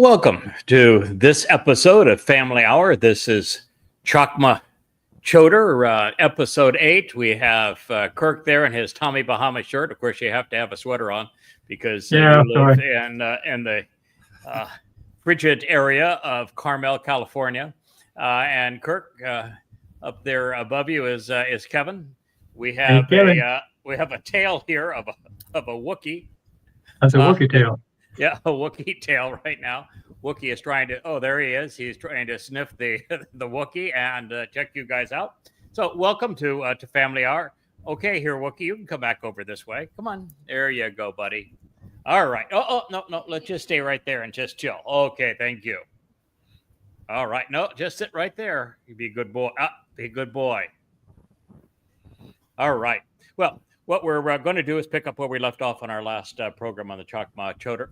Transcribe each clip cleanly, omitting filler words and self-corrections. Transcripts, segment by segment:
welcome to this episode of Family Hour. This is Chakmah Choter, episode 8. We have Kirk there in his Tommy Bahama shirt. Of course, you have to have a sweater on because you live in the frigid area of Carmel, California. And Kirk, up there above you is Kevin. We have a tail here of a Wookiee. That's a Wookiee tail. Yeah, a Wookiee tail right now. Wookiee is trying to, oh, there he is. He's trying to sniff the Wookiee and check you guys out. So welcome to Family Hour. Okay, here, Wookiee, you can come back over this way. Come on. There you go, buddy. All right. No. Let's just stay right there and just chill. Okay, thank you. All right. No, just sit right there. You be a good boy. Be a good boy. All right. Well, what we're going to do is pick up where we left off on our last program on the Chakmah Choter.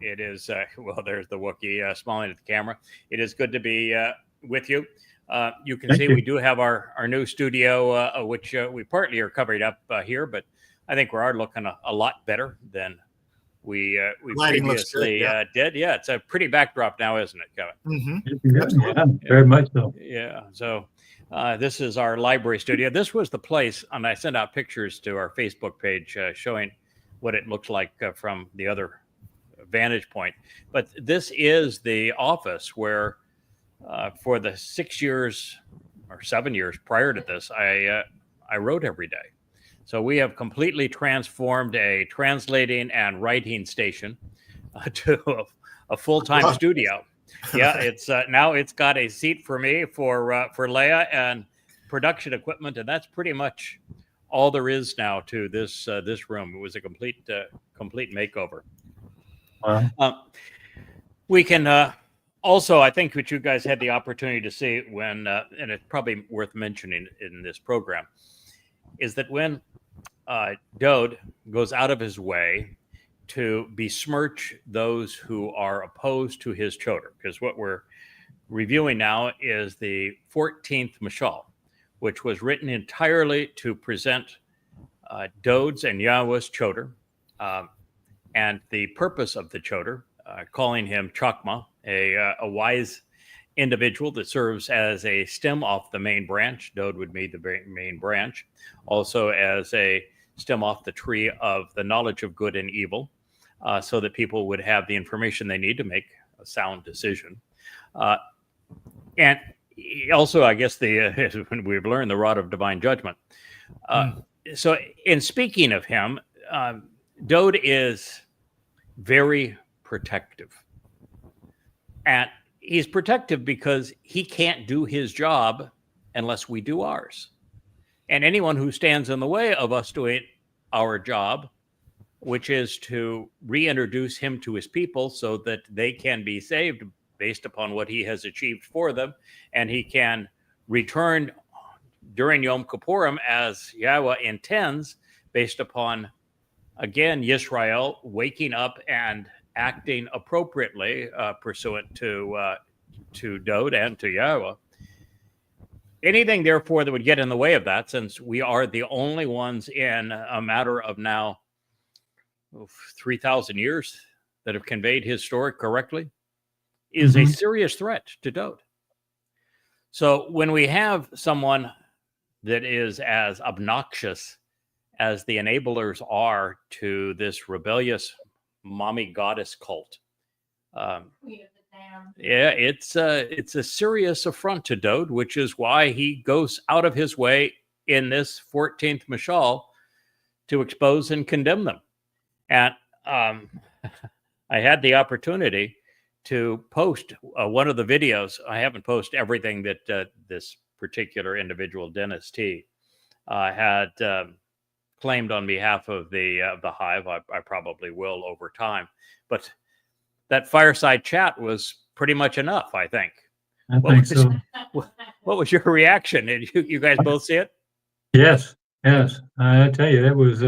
It is, well, there's the Wookiee smiling at the camera. It is good to be with you. You can see we do have our new studio, which we partly are covered up here, but I think we are looking a lot better than we previously did. Yeah, it's a pretty backdrop now, isn't it, Kevin? Mm-hmm. Yeah, very much so. Yeah, so this is our library studio. This was the place, and I sent out pictures to our Facebook page showing what it looks like from the other vantage point. But this is the office where for the 6 years or 7 years prior to this, I wrote every day. So we have completely transformed a translating and writing station to a full-time studio. Yeah, it's now it's got a seat for me, for Leah, and production equipment, and that's pretty much all there is now to this room. It was a complete makeover. Wow. We can also, I think, what you guys had the opportunity to see when, and it's probably worth mentioning in this program, is that when Dode goes out of his way to besmirch those who are opposed to his Choter, because what we're reviewing now is the 14th Mashal, which was written entirely to present Dode's and Yahowah's Choter, and the purpose of the Choter, calling him Chakmah, a wise individual that serves as a stem off the main branch. Dode would be the main branch, also as a stem off the tree of the knowledge of good and evil, so that people would have the information they need to make a sound decision. And also, I guess, when we've learned the rod of divine judgment. So in speaking of him, Dode is very protective. And he's protective because he can't do his job unless we do ours. And anyone who stands in the way of us doing our job, which is to reintroduce him to his people so that they can be saved based upon what he has achieved for them, and he can return during Yom Kippurim as Yahowah intends, based upon, again, Yisrael waking up and acting appropriately pursuant to Dode and to Yahowah. Anything, therefore, that would get in the way of that, since we are the only ones in a matter of now 3,000 years that have conveyed his story correctly, is a serious threat to Dode. So when we have someone that is as obnoxious as the enablers are to this rebellious mommy goddess cult, yeah, it's a serious affront to Dode, which is why he goes out of his way in this 14th Mashal to expose and condemn them. And I had the opportunity to post one of the videos. I haven't posted everything that this particular individual, Dennis T, had claimed on behalf of the Hive. I probably will over time, but that fireside chat was pretty much enough, I think. I think so. What was your reaction? Did you guys both see it? Yes. I tell you, that was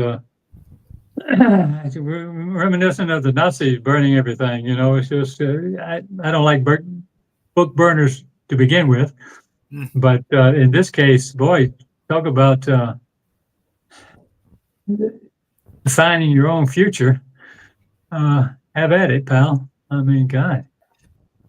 reminiscent of the Nazis burning everything. You know, it's just I don't like book burners to begin with, but in this case, boy, talk about defining your own future. Have at it, pal. I mean, God.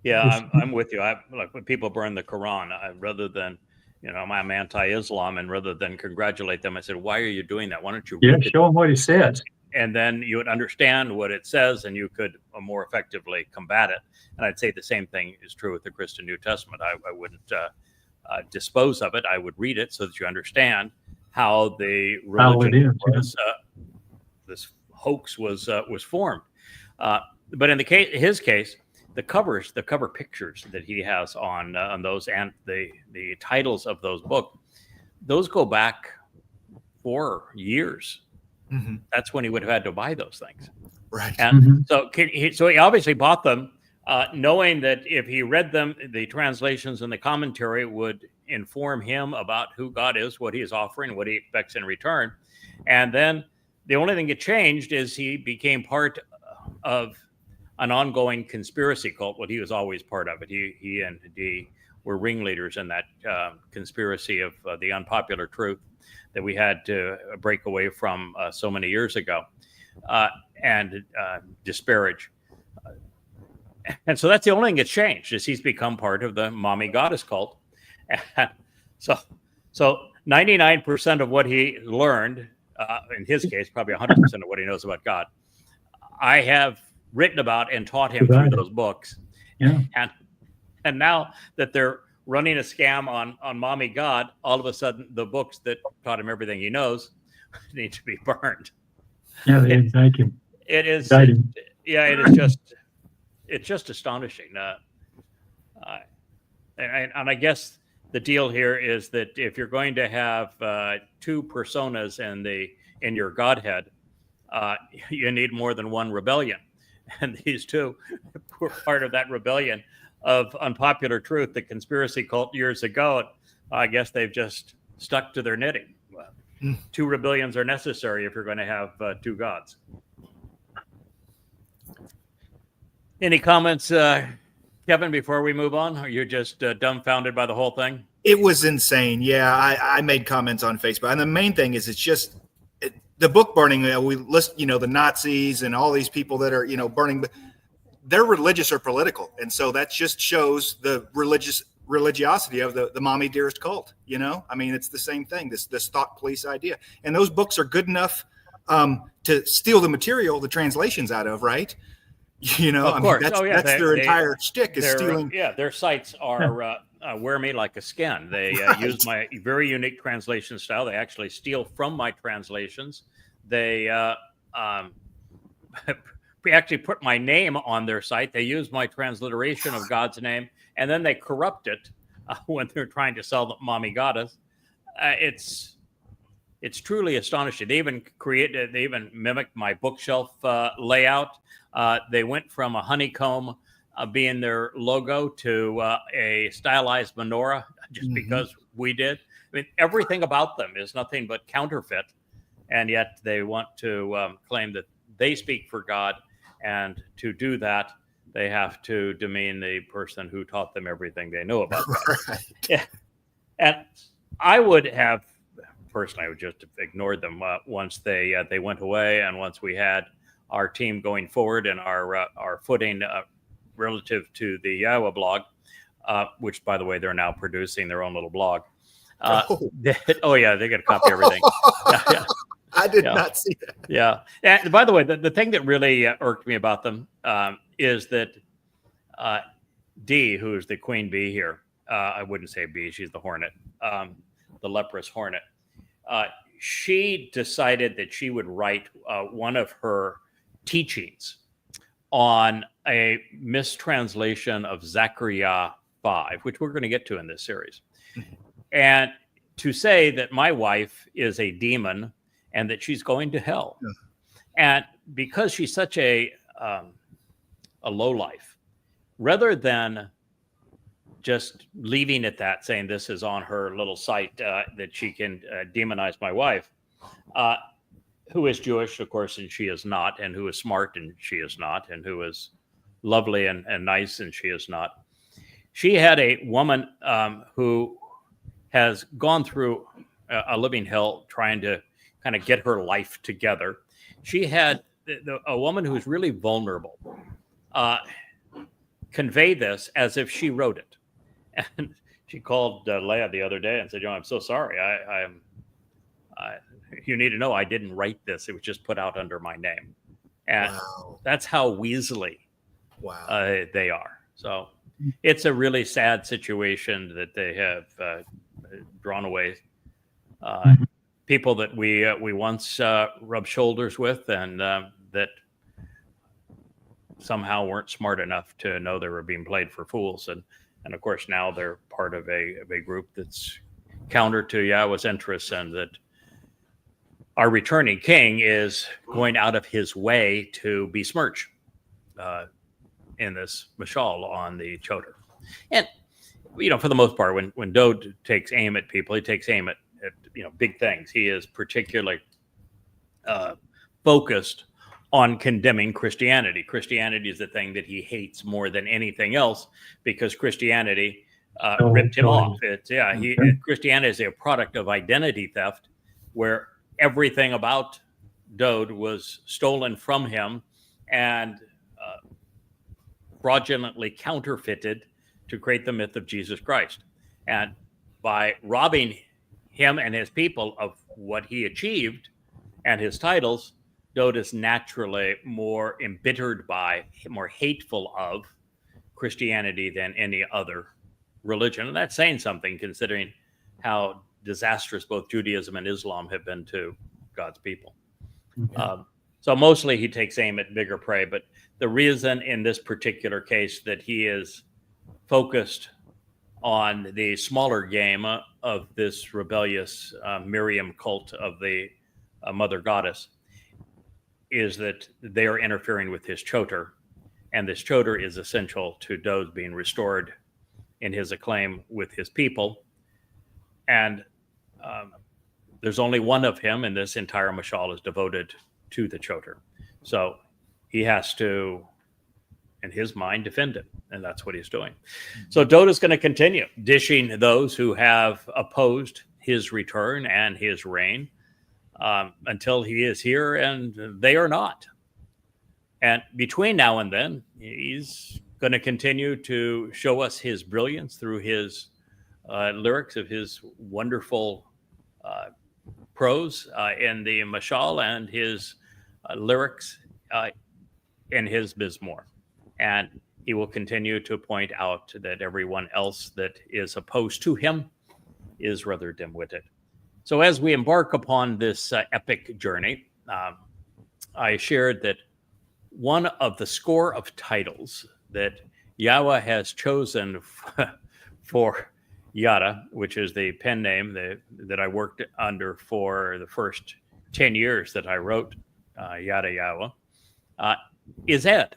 Yeah, I'm with you. I like when people burn the Quran, rather than, I'm anti-Islam, and rather than congratulate them, I said, "Why are you doing that? Why don't you Yeah, read it?" show them what he says. And then you would understand what it says, and you could more effectively combat it. And I'd say the same thing is true with the Christian New Testament. I wouldn't dispose of it. I would read it so that you understand how the religion was, this hoax was formed. But in his case, the cover pictures that he has on those, and the titles of those books, those go back 4 years. Mm-hmm. That's when he would have had to buy those things. Right. And so he obviously bought them, knowing that if he read them, the translations and the commentary would inform him about who God is, what he is offering, what he expects in return. And then the only thing that changed is he became part of an ongoing conspiracy cult. Well, he was always part of it. He and Dee were ringleaders in that conspiracy of the unpopular truth that we had to break away from so many years ago and disparage. And so that's the only thing that's changed, is he's become part of the mommy goddess cult. And so 99% of what he learned, in his case, probably 100% of what he knows about God, I have written about and taught him through those books. Yeah. And now that they're running a scam on mommy God, all of a sudden the books that taught him everything he knows need to be burned. Yeah, they indict him. It is. It's just astonishing. And I guess the deal here is that if you're going to have two personas in your Godhead, you need more than one rebellion. And these two were part of that rebellion of unpopular truth, the conspiracy cult years ago. I guess they've just stuck to their knitting. Two rebellions are necessary if you're going to have two gods. Any comments, Kevin, before we move on? Are you just dumbfounded by the whole thing? It was insane. Yeah, I made comments on Facebook. And the main thing is it's just the book burning. We list, the Nazis and all these people that are, burning. They're religious or political. And so that just shows the religiosity of the mommy dearest cult. I mean, it's the same thing, this thought police idea. And those books are good enough to steal the material, the translations out of, right? Of course. That's their entire shtick is stealing. Their sites are wear me like a skin. They use my very unique translation style. They actually steal from my translations. They actually put my name on their site. They use my transliteration of God's name, and then they corrupt it when they're trying to sell the mommy goddess. It's truly astonishing. They even mimicked my bookshelf layout. They went from a honeycomb being their logo to a stylized menorah just because we did. I mean, everything about them is nothing but counterfeit, and yet they want to claim that they speak for God, and to do that, they have to demean the person who taught them everything they know about God. Right. Yeah. And I would have, personally, I would just have ignored them once they went away, and once we had our team going forward and our footing relative to the YAHOWAH blog, which, by the way, they're now producing their own little blog. They got to copy everything. I did not see that. Yeah. And by the way, the thing that really irked me about them is that Dee, who is the queen bee here, I wouldn't say bee, she's the hornet, the leprous hornet. She decided that she would write one of her teachings on a mistranslation of Zechariah 5, which we're going to get to in this series. And to say that my wife is a demon and that she's going to hell. Yeah. And because she's such a lowlife, rather than just leaving it that, saying this is on her little site that she can demonize my wife, who is Jewish, of course, and she is not, and who is smart, and she is not, and who is lovely and nice, and she is not. She had a woman who has gone through a living hell trying to kind of get her life together. She had a woman who's really vulnerable. convey this as if she wrote it. And she called Leah the other day and said, I'm so sorry. You need to know I didn't write this. It was just put out under my name. And that's how weaselly they are. So it's a really sad situation that they have drawn away people that we once rubbed shoulders with, and that somehow weren't smart enough to know they were being played for fools. And of course, now they're part of a group that's counter to Yahweh's interests, and that our returning king is going out of his way to besmirch in this mashal on the Choter. And, for the most part, when Dode takes aim at people, he takes aim at big things. He is particularly focused on condemning Christianity. Christianity is the thing that he hates more than anything else, because Christianity ripped him off. Christianity is a product of identity theft, where everything about Dode was stolen from him and fraudulently counterfeited to create the myth of Jesus Christ. And by robbing him and his people of what he achieved and his titles, Dode is naturally more embittered by, more hateful of Christianity than any other religion. And that's saying something, considering how disastrous both Judaism and Islam have been to God's people. So mostly he takes aim at bigger prey, but the reason in this particular case that he is focused on the smaller game of this rebellious Miriam cult of the mother goddess is that they are interfering with his Choter, and this Choter is essential to Dode being restored in his acclaim with his people. And there's only one of him, and this entire mashal is devoted to the Choter. So he has to, in his mind, defend it, and that's what he's doing. So Dode is going to continue dishing those who have opposed his return and his reign until he is here and they are not. And between now and then, he's going to continue to show us his brilliance through his lyrics of his wonderful prose in the mashal and his lyrics in his Mizmor. And he will continue to point out that everyone else that is opposed to him is rather dim-witted. So as we embark upon this epic journey, I shared that one of the score of titles that Yahweh has chosen for Yada, which is the pen name that I worked under for the first 10 years that I wrote Yada Yahowah, is Ed.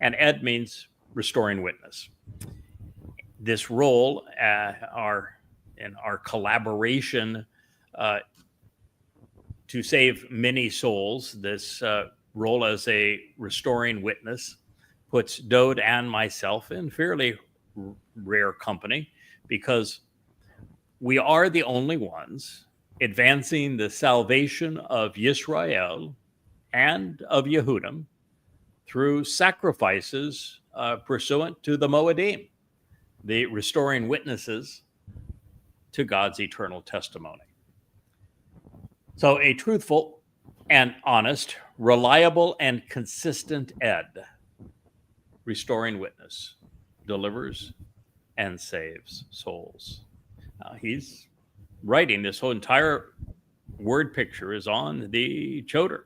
And Ed means restoring witness. This role, in our collaboration to save many souls, this role as a restoring witness puts Dode and myself in fairly rare company, because we are the only ones advancing the salvation of Yisrael and of Yehudim through sacrifices pursuant to the Moedim, the restoring witnesses to God's eternal testimony. So a truthful and honest, reliable and consistent Ed, restoring witness, delivers and saves souls. He's writing this whole entire word picture is on the Choter.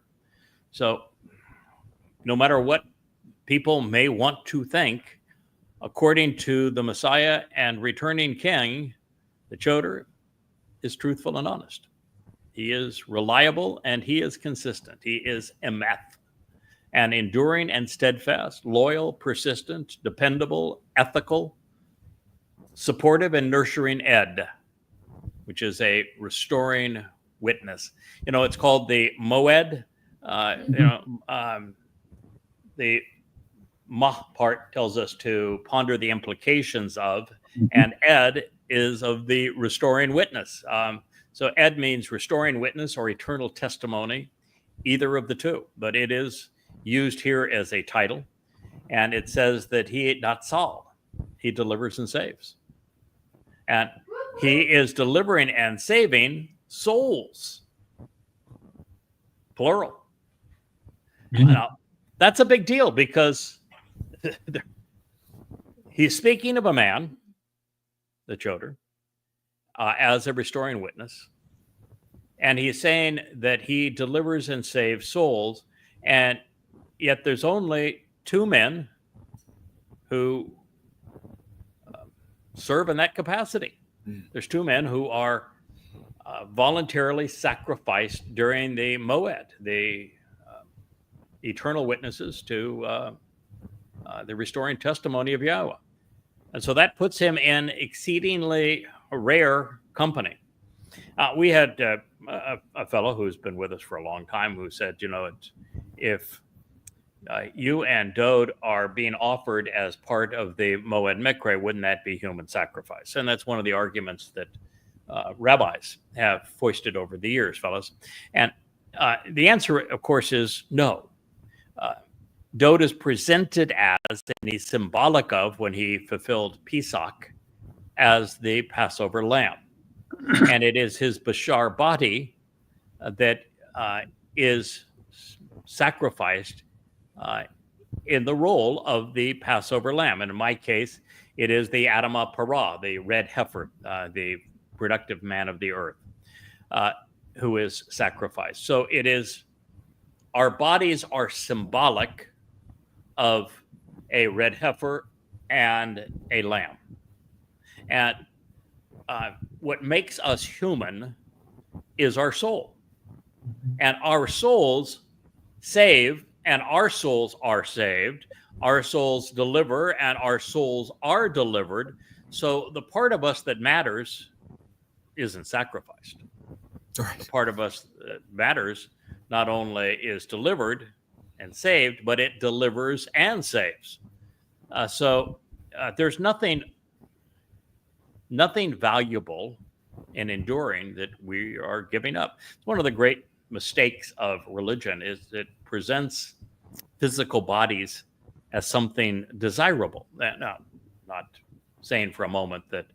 So no matter what people may want to think, according to the Messiah and returning King, the Choter is truthful and honest. He is reliable and he is consistent. He is emeth, and enduring and steadfast, loyal, persistent, dependable, ethical, supportive and nurturing Ed, which is a restoring witness. It's called the Moed. The Mah part tells us to ponder the implications of, and Ed is of the restoring witness. So Ed means restoring witness or eternal testimony, either of the two, but it is used here as a title. and it says that he not Saul, he delivers and saves, and he is delivering and saving souls, plural. Now, that's a big deal because he's speaking of a man, the Choter, as a restoring witness. And he's saying that he delivers and saves souls. And yet there's only two men who serve in that capacity. There's two men who are voluntarily sacrificed during the Moed, the eternal witnesses to the restoring testimony of Yahowah. And so that puts him in exceedingly rare company. We had a fellow who's been with us for a long time who said, if you and Dode are being offered as part of the Moed Mikre, wouldn't that be human sacrifice? And that's one of the arguments that rabbis have foisted over the years, fellows. And the answer, of course, is no. Dode is presented as, and he's symbolic of when he fulfilled Pesach, as the Passover lamb. And it is his Bashar body that is sacrificed in the role of the Passover lamb. And in my case, it is the Adamah Parah, the red heifer, the productive man of the earth, who is sacrificed. So it is, our bodies are symbolic of a red heifer and a lamb. And what makes us human is our soul. And our souls save, and our souls are saved. Our souls deliver, and our souls are delivered. So the part of us that matters isn't sacrificed. Right. The part of us that matters not only is delivered and saved, but it delivers and saves. So there's nothing valuable and enduring that we are giving up. It's one of the great mistakes of religion is it presents physical bodies as something desirable. Now, not saying for a moment that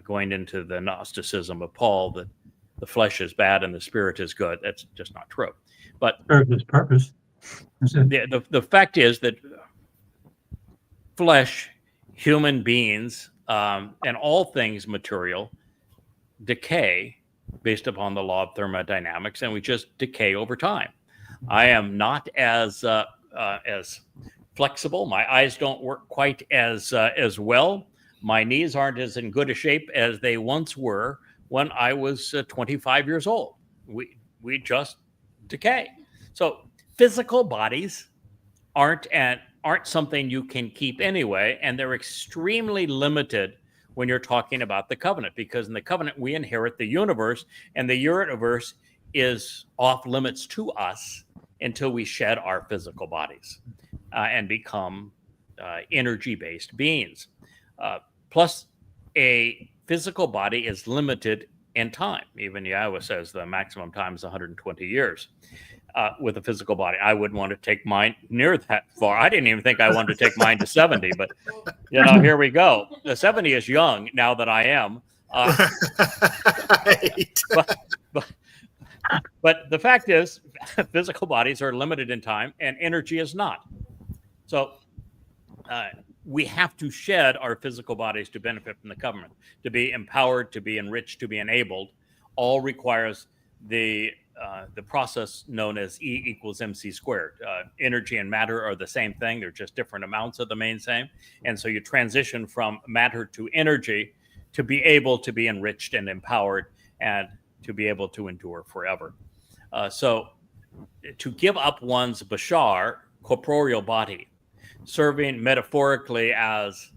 going into the Gnosticism of Paul that the flesh is bad and the spirit is good. That's just not true. But purpose. The fact is that flesh, human beings, and all things material decay based upon the law of thermodynamics, and we just decay over time. I am not as flexible. My eyes don't work quite as well. My knees aren't as in good a shape as they once were when I was 25 years old. We just decay. So physical bodies aren't something you can keep anyway, and they're extremely limited when you're talking about the covenant, because in the covenant we inherit the universe, and the universe is off limits to us until we shed our physical bodies and become energy-based beings. Plus, a physical body is limited in time. Even Yahowah says the maximum time is 120 years. With a physical body, I wouldn't want to take mine near that far. I didn't even think I wanted to take mine to 70, but here we go. The 70 is young now that I am. But the fact is, physical bodies are limited in time, and energy is not. So we have to shed our physical bodies to benefit from the covenant, to be empowered, to be enriched, to be enabled. All requires the process known as E equals MC squared. Energy and matter are the same thing. They're just different amounts of the main same. And so you transition from matter to energy to be able to be enriched and empowered and to be able to endure forever. So to give up one's bashar, corporeal body, serving metaphorically as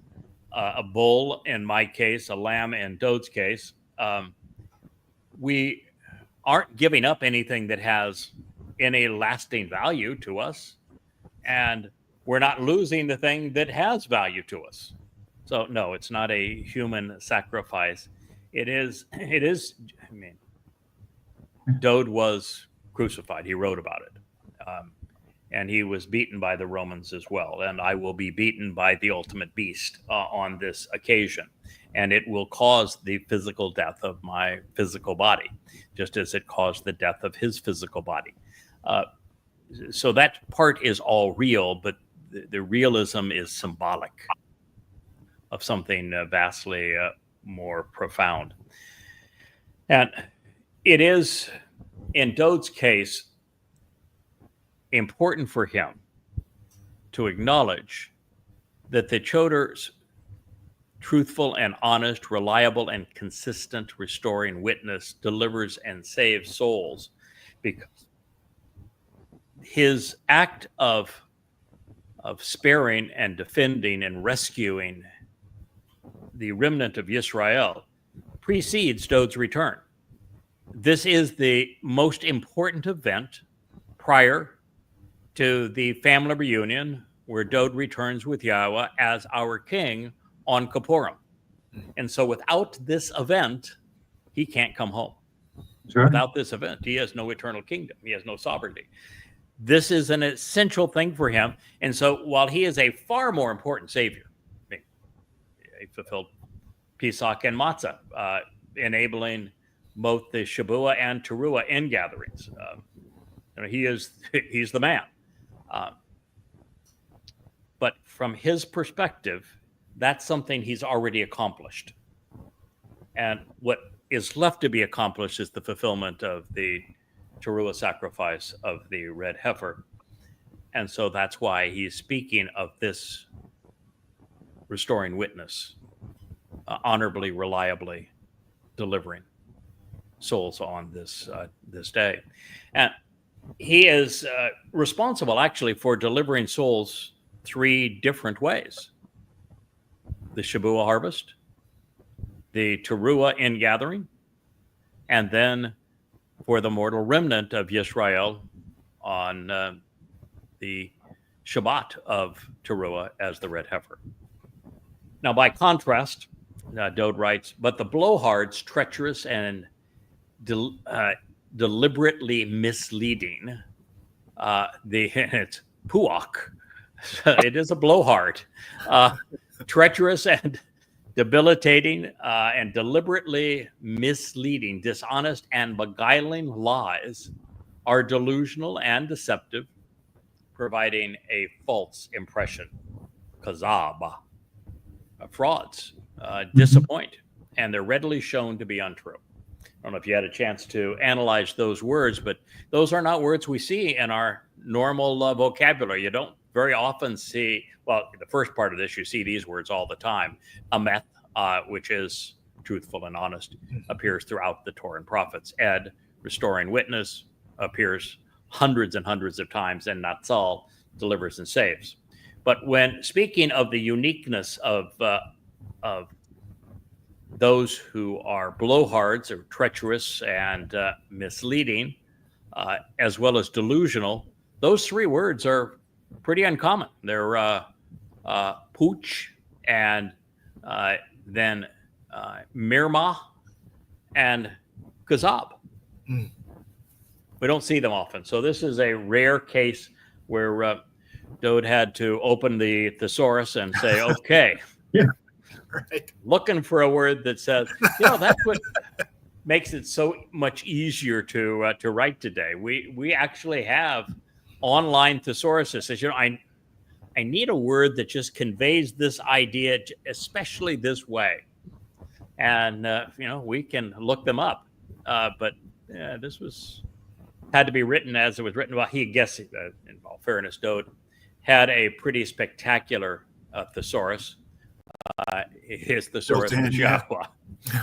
a bull, in my case, a lamb in Dode's case, we aren't giving up anything that has any lasting value to us, and we're not losing the thing that has value to us. So no, it's not a human sacrifice. It is, I mean, Dode was crucified. He wrote about it. and he was beaten by the Romans as well. And I will be beaten by the ultimate beast on this occasion. And it will cause the physical death of my physical body, just as it caused the death of his physical body. So that part is all real, but the realism is symbolic of something vastly more profound. And it is, in Dode's case, important for him to acknowledge that the Choter's truthful and honest, reliable and consistent restoring witness delivers and saves souls, because his act of sparing and defending and rescuing the remnant of Israel precedes Dode's return. This is the most important event prior to the family reunion where Dode returns with Yahowah as our king on Kippurim. And so without this event, he can't come home. Sure. Without this event, he has no eternal kingdom. He has no sovereignty. This is an essential thing for him. And so while he is a far more important savior, I mean, he fulfilled Pesach and Matzah, enabling both the Shabuah and Towrah ingatherings. He's the man. But from his perspective, that's something he's already accomplished. And what is left to be accomplished is the fulfillment of the Towrah sacrifice of the red heifer. And so that's why he's speaking of this restoring witness, honorably, reliably delivering souls on this day. And he is responsible, actually, for delivering souls 3 different ways: the Shabuah harvest, the Towrah ingathering, and then for the mortal remnant of Yisrael on the Shabat of Towrah as the red heifer. Now, by contrast, Dode writes, but the blowhards, treacherous and deliberately misleading, it's puach. It is a blowhard, treacherous and debilitating and deliberately misleading, dishonest and beguiling lies are delusional and deceptive, providing a false impression. Kazab, frauds, disappoint, and they're readily shown to be untrue. I don't know if you had a chance to analyze those words, but those are not words we see in our normal vocabulary. You don't very often see, well, the first part of this, you see these words all the time. Ameth, which is truthful and honest, appears throughout the Torah and prophets. Ed, restoring witness, appears hundreds and hundreds of times, and Natsal, delivers and saves. But when speaking of the uniqueness of those who are blowhards or treacherous and misleading, as well as delusional, those 3 words are pretty uncommon. They're pooch and then mirma and kazab. We don't see them often. So this is a rare case where Dode had to open the thesaurus and say, okay, Yeah. Right. looking for a word that says, that's what makes it so much easier to write today. We actually have online thesauruses that says, I need a word that just conveys this idea, especially this way. And, we can look them up. But this had to be written as it was written. Well, he guessed, in all fairness, Dode had a pretty spectacular thesaurus. His thesaurus was Yahowah.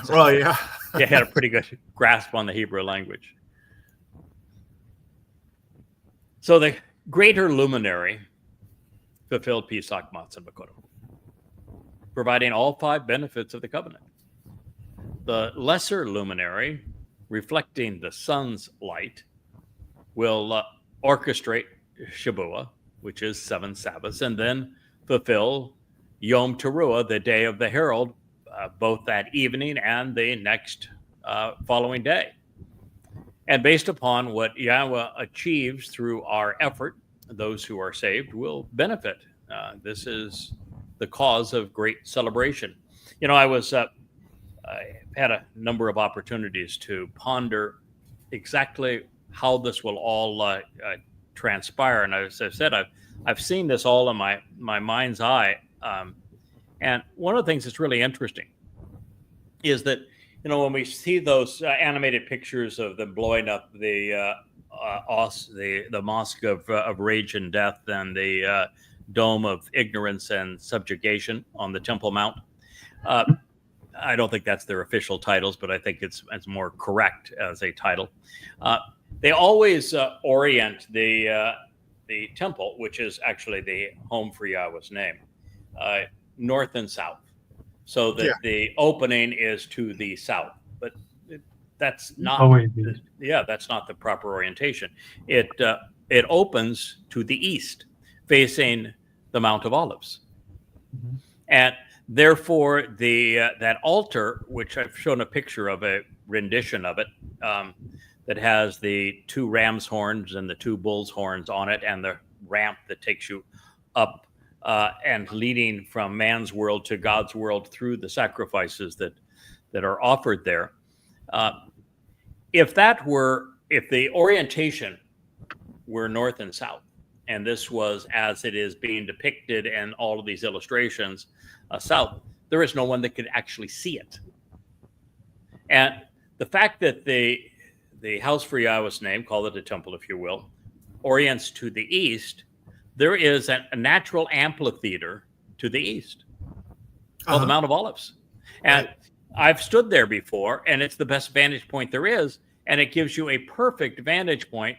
So, well, yeah. He had a pretty good grasp on the Hebrew language. So the greater luminary fulfilled Pesach, Matzah, and Bekurim, providing all 5 benefits of the covenant. The lesser luminary, reflecting the sun's light, will orchestrate Shabuah, which is 7 Sabbaths, and then fulfill Yom Teruah, the day of the herald, both that evening and the next following day. And based upon what Yahowah achieves through our effort those who are saved will benefit. This is the cause of great celebration. You know, I had a number of opportunities to ponder exactly how this will all transpire, and as I've said, I've seen this all in my mind's eye. And one of the things that's really interesting is that, you know, when we see those animated pictures of them blowing up the mosque of rage and death and the dome of ignorance and subjugation on the Temple Mount, I don't think that's their official titles, but I think it's more correct as a title. They always orient the temple, which is actually the home for Yahweh's name, north and south, so that the opening is to the south. But that's not that's not the proper orientation. It opens to the east, facing the Mount of Olives, and therefore that altar, which I've shown a picture of, a rendition of it, that has the 2 ram's horns and the 2 bull's horns on it, and the ramp that takes you up and leading from man's world to God's world through the sacrifices that are offered there. If the orientation were north and south, and this was as it is being depicted in all of these illustrations, south, there is no one that could actually see it. And the fact that the house for Yahweh's name, call it a temple if you will, orients to the east, there is a natural amphitheater to the east called the Mount of Olives. And I've stood there before, and it's the best vantage point there is, and it gives you a perfect vantage point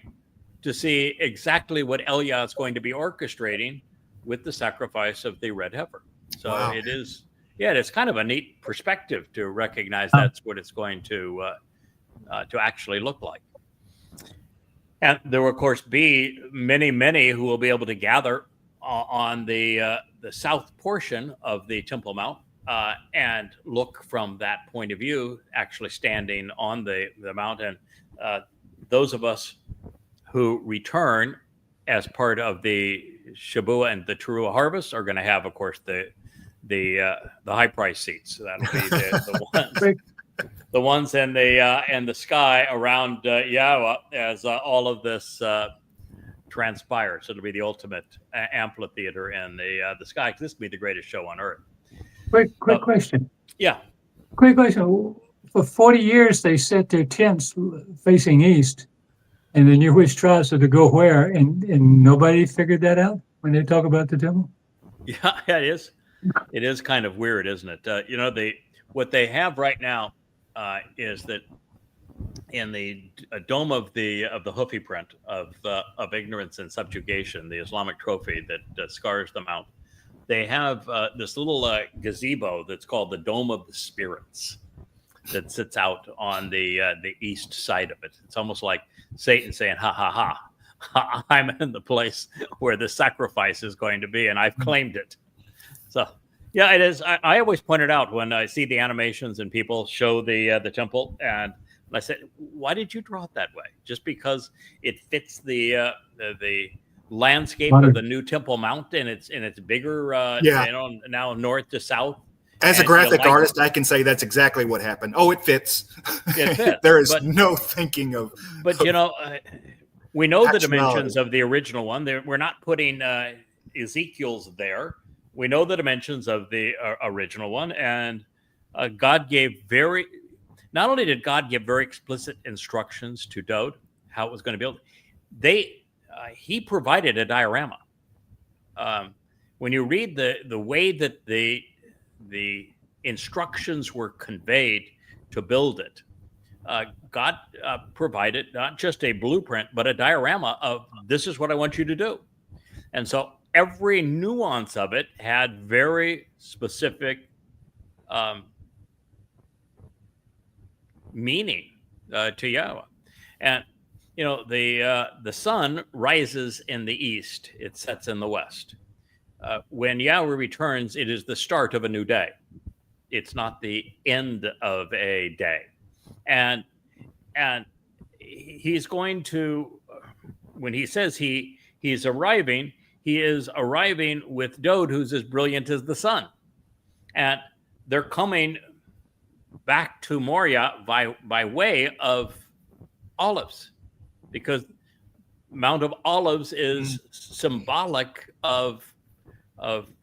to see exactly what Elia is going to be orchestrating with the sacrifice of the red heifer. So it is, it's kind of a neat perspective to recognize that's what it's going to actually look like. And there will, of course, be many who will be able to gather on the south portion of the Temple Mount and look from that point of view, actually standing on the mountain. Those of us who return as part of the Shabuah and the Towrah harvest are going to have, of course, the high price seats. That'll be the ones. The ones in the sky around Yahowah as all of this transpires. It'll be the ultimate amphitheater in the sky. This will be the greatest show on earth. Quick question. Yeah. Quick question. For 40 years, they set their tents facing east, and then you which tribes are to go where, and nobody figured that out when they talk about the temple? Yeah, it is. It is kind of weird, isn't it? What they have right now is that in the dome of the hoofy print of ignorance and subjugation, the Islamic trophy that scars the mount, they have this little gazebo that's called the Dome of the Spirits that sits out on the east side of it. It's almost like Satan saying, "Ha ha ha! I'm in the place where the sacrifice is going to be, and I've claimed it." So. Yeah, it is. I always point it out when I see the animations and people show the temple, and I said, "Why did you draw it that way?" Just because it fits the landscape of the new Temple Mount, and it's bigger. Now north to south. As a graphic artist, I can say that's exactly what happened. Oh, it fits. It fits. There is no thinking of. But we know the dimensions of the original one. We're not putting Ezekiel's there. We know the dimensions of the original one, and God gave not only did God give very explicit instructions to Dode how it was going to build, he provided a diorama. When you read the way that the instructions were conveyed to build it, God provided not just a blueprint, but a diorama of this is what I want you to do. And so every nuance of it had very specific meaning to Yahowah. And the sun rises in the east, it sets in the west. When Yahowah returns, it is the start of a new day. It's not the end of a day. And he's going to, when he says he he's arriving, he is arriving with Dode, who's as brilliant as the sun. And they're coming back to Moriah by way of Olives, because Mount of Olives is symbolic of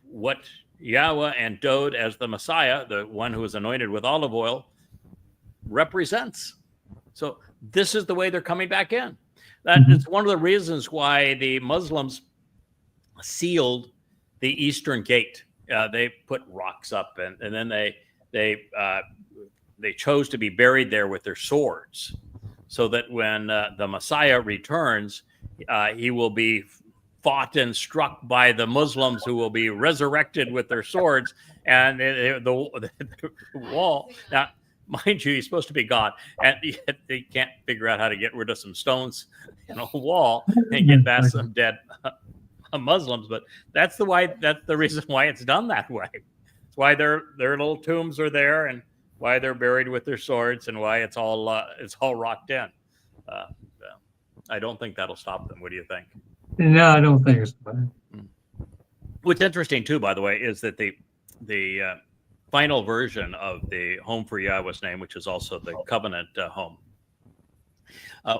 what Yahweh and Dode as the Messiah, the one who is anointed with olive oil, represents. So this is the way they're coming back in. That is one of the reasons why the Muslims sealed the eastern gate. They put rocks up, and then they chose to be buried there with their swords, so that when the Messiah returns, he will be fought and struck by the Muslims, who will be resurrected with their swords, and the wall. Now, mind you, he's supposed to be God, and yet they can't figure out how to get rid of some stones in a wall and get past some dead Muslims. But that's the reason why it's done that way. It's why their little tombs are there, and why they're buried with their swords, and why it's all rocked in. I don't think that'll stop them. What do you think? No, I don't think so. What's interesting too, by the way, is that the final version of the home for Yahweh's name, which is also the covenant home,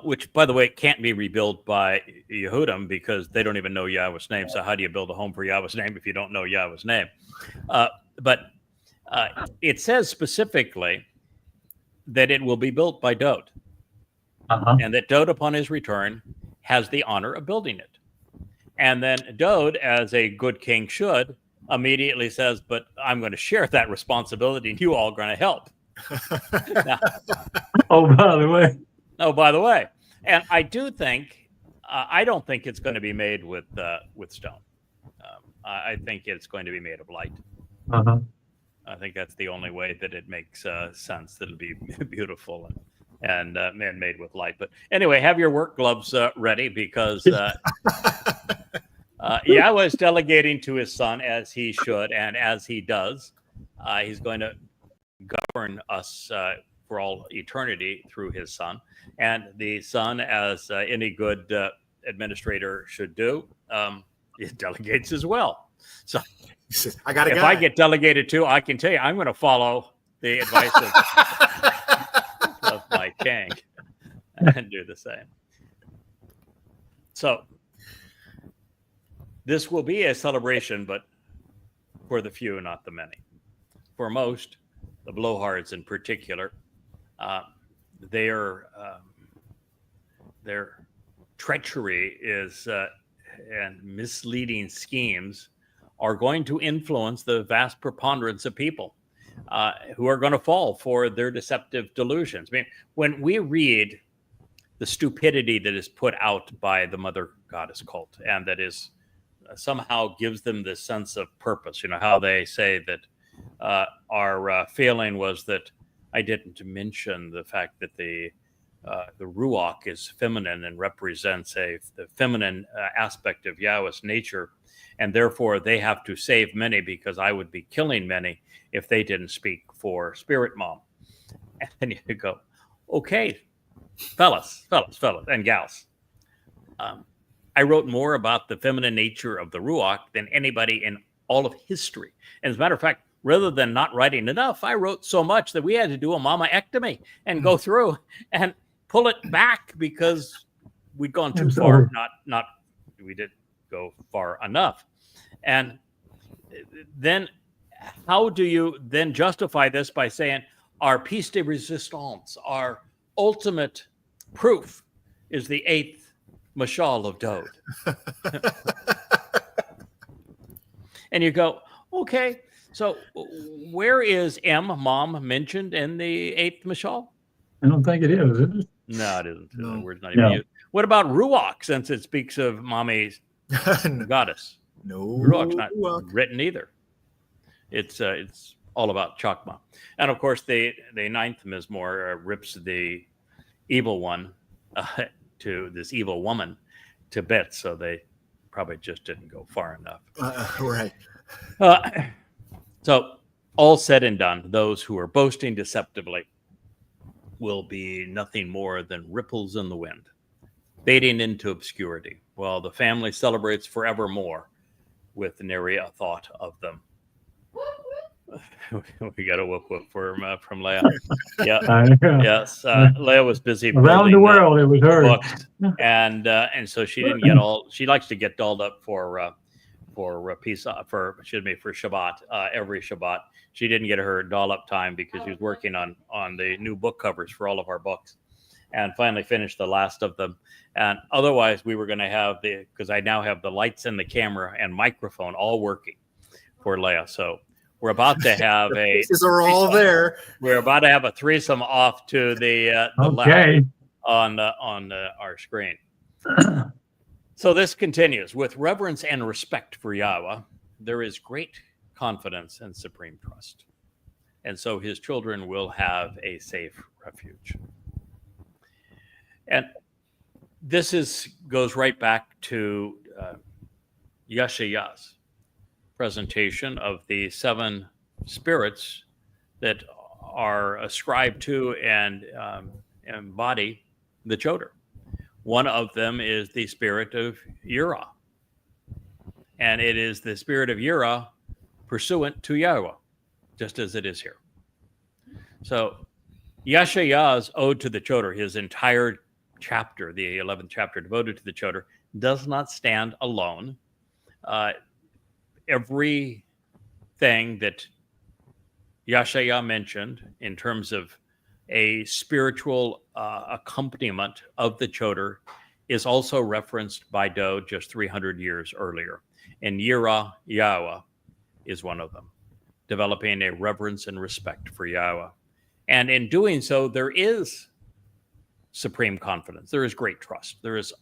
which, by the way, can't be rebuilt by Yehudim, because they don't even know Yahweh's name. So how do you build a home for Yahweh's name if you don't know Yahweh's name? But it says specifically that it will be built by Dode, and that Dode, upon his return, has the honor of building it. And then Dode, as a good king should, immediately says, but I'm going to share that responsibility, and you all are going to help. Now, by the way. And I do think, I don't think it's going to be made with stone. I think it's going to be made of light. I think that's the only way that it makes sense, that it'll be beautiful and made with light. But anyway, have your work gloves ready, because Yahweh is delegating to his son, as he should, and as he does. He's going to govern us for all eternity through his son. And the son, as any good administrator should do, it delegates as well. So If I get delegated to, I can tell you, I'm going to follow the advice of my king and do the same. So this will be a celebration, but for the few, not the many. For most, the blowhards in particular, their treachery is and misleading schemes are going to influence the vast preponderance of people who are going to fall for their deceptive delusions. I mean, when we read the stupidity that is put out by the mother goddess cult, and that is somehow gives them this sense of purpose, you know, how they say that our failing was that I didn't mention the fact that the Ruach is feminine and represents the feminine aspect of Yahweh's nature, and therefore they have to save many, because I would be killing many if they didn't speak for Spirit Mom. And you go, okay, fellas and gals, I wrote more about the feminine nature of the Ruach than anybody in all of history. And as a matter of fact, rather than not writing enough, I wrote so much that we had to do a mama-ectomy and go through and pull it back, because we'd gone too far. We didn't go far enough. And then how do you then justify this by saying our piece de resistance, our ultimate proof, is the 8th mashal of Dode? And you go, okay, so where is Mom, mentioned in the 8th mashal? I don't think it is it? No, it isn't. No. The word's not even used. What about Ruach, since it speaks of Mommy's goddess? No, Ruach's not written either. It's all about Chakmah. And of course, the 9th Mizmor rips the evil one to this evil woman to bits, so they probably just didn't go far enough. Right. So all said and done, those who are boasting deceptively will be nothing more than ripples in the wind, fading into obscurity. Well, the family celebrates forevermore with nary a thought of them. We got a whoop whoop from Leah. Yeah. Yes. Leah was busy around the world. It was her books, and so she didn't get all. She likes to get dolled up for Shabbat every Shabbat. She didn't get her doll up time because she was working on the new book covers for all of our books, and finally finished the last of them. And otherwise, we were going to have because I now have the lights and the camera and microphone all working for Leah. So we're about to have the pieces are all there. We're about to have a threesome off to the okay. left on our screen. So this continues. With reverence and respect for Yahweh, there is great confidence and supreme trust. And so his children will have a safe refuge. And this goes right back to Yeshayah's presentation of the 7 spirits that are ascribed to and embody the Choter. One of them is the spirit of Yirah. And it is the spirit of Yirah pursuant to Yahowah, just as it is here. So Yeshayah's Ode to the Choter, his entire chapter, the 11th chapter devoted to the Choter, does not stand alone. Everything that Yeshayah mentioned in terms of a spiritual accompaniment of the Choter is also referenced by Dode just 300 years earlier. And Yada Yahowah is one of them, developing a reverence and respect for Yahweh. And in doing so, there is supreme confidence. There is great trust. There is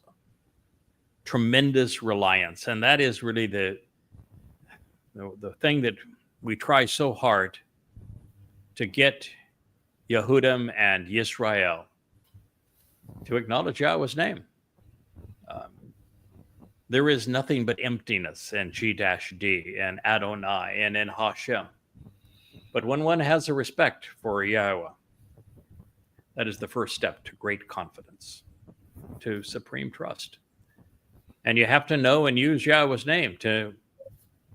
tremendous reliance. And that is really the thing that we try so hard to get Yehudim and Yisrael to acknowledge Yahweh's name. There is nothing but emptiness in G-D and Adonai and in Hashem. But when one has a respect for Yahweh, that is the first step to great confidence, to supreme trust. And you have to know and use Yahweh's name to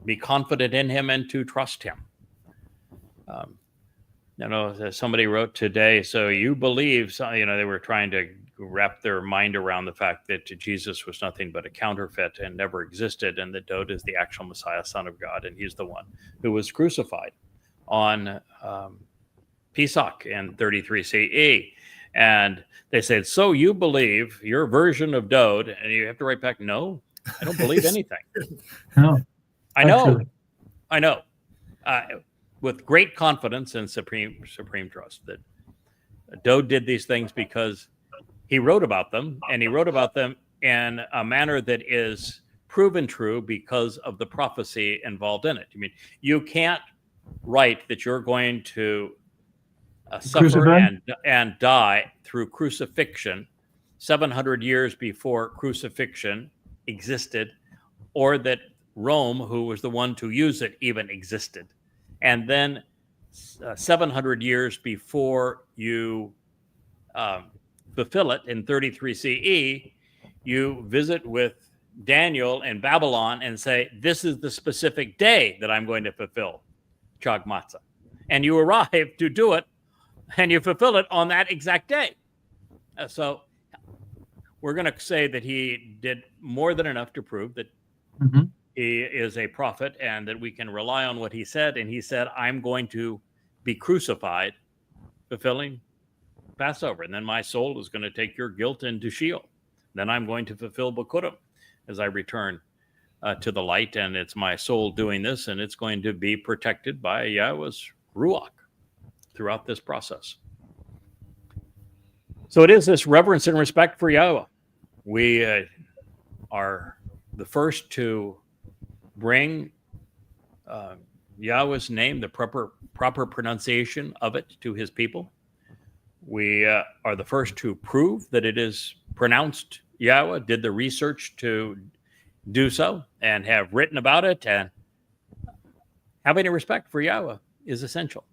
be confident in him and to trust him. Somebody wrote today, so you believe, they were trying to wrap their mind around the fact that Jesus was nothing but a counterfeit and never existed, and that Dode is the actual Messiah, Son of God, and he's the one who was crucified on Pesach in 33 CE. And they said, so you believe your version of Dode? And you have to write back, no, I don't believe anything. No, I know. With great confidence and supreme trust that Dode did these things because he wrote about them, and he wrote about them in a manner that is proven true because of the prophecy involved in it. I mean, you can't write that you're going to suffer and die through crucifixion 700 years before crucifixion existed, or that Rome, who was the one to use it, even existed. And then 700 years before you fulfill it in 33 CE, you visit with Daniel in Babylon and say, this is the specific day that I'm going to fulfill Chakmah Choter. And you arrive to do it, and you fulfill it on that exact day. So we're going to say that he did more than enough to prove that he is a prophet and that we can rely on what he said. And he said, I'm going to be crucified, fulfilling Passover. And then my soul is going to take your guilt into Sheol. Then I'm going to fulfill Bikurim as I return to the light. And it's my soul doing this, and it's going to be protected by Yahweh's Ruach throughout this process. So it is this reverence and respect for Yahweh. We are the first to bring Yahweh's name, the proper pronunciation of it, to his people. We are the first to prove that it is pronounced Yahweh, did the research to do so, and have written about it. And having a respect for Yahweh is essential.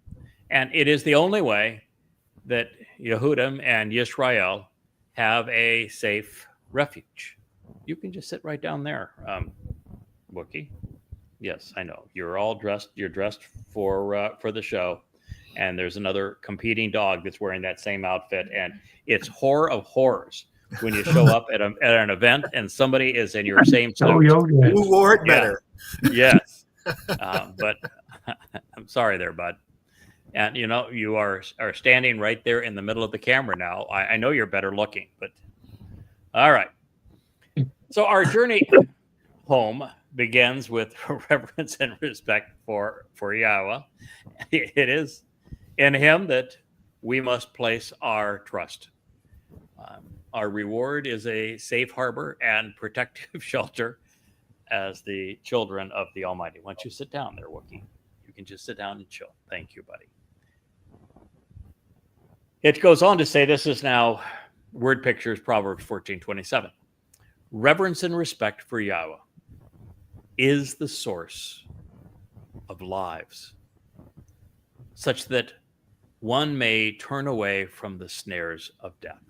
And it is the only way that Yehudim and Yisrael have a safe refuge. You can just sit right down there, Wookie. Yes, I know. You're all dressed. You're dressed for the show, and there's another competing dog that's wearing that same outfit, and it's horror of horrors when you show up at an event and somebody is in your same suit. Who wore it better? Yes, but I'm sorry there, bud. And you are standing right there in the middle of the camera now. I know you're better looking, but all right. So our journey home begins with reverence and respect for Yahowah. It is in him that we must place our trust. Our reward is a safe harbor and protective shelter as the children of the Almighty. Why don't you sit down there, Wookie? You can just sit down and chill. Thank you, buddy. It goes on to say, this is now word pictures, Proverbs 14:27. Reverence and respect for Yahowah is the source of lives, such that one may turn away from the snares of death.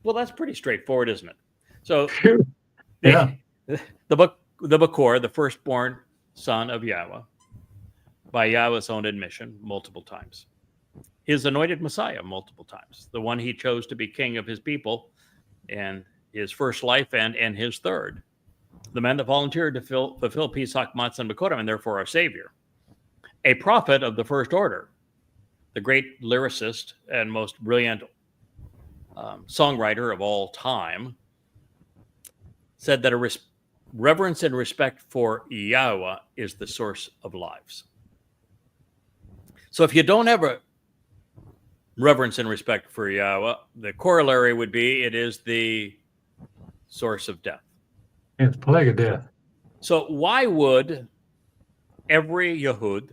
Well, that's pretty straightforward, isn't it? So, Yeah. the Bakor, the firstborn son of Yahowah, by Yahweh's own admission, multiple times. His anointed Messiah, multiple times. The one he chose to be king of his people in his first life and in his third. The man that volunteered to fulfill peace, Chakmah Choter, and therefore our Savior. A prophet of the first order, the great lyricist and most brilliant songwriter of all time, said that a reverence and respect for Yahowah is the source of lives. So if you don't have a reverence and respect for Yahowah, the corollary would be it is the source of death. It's plague of death. So why would every Yehud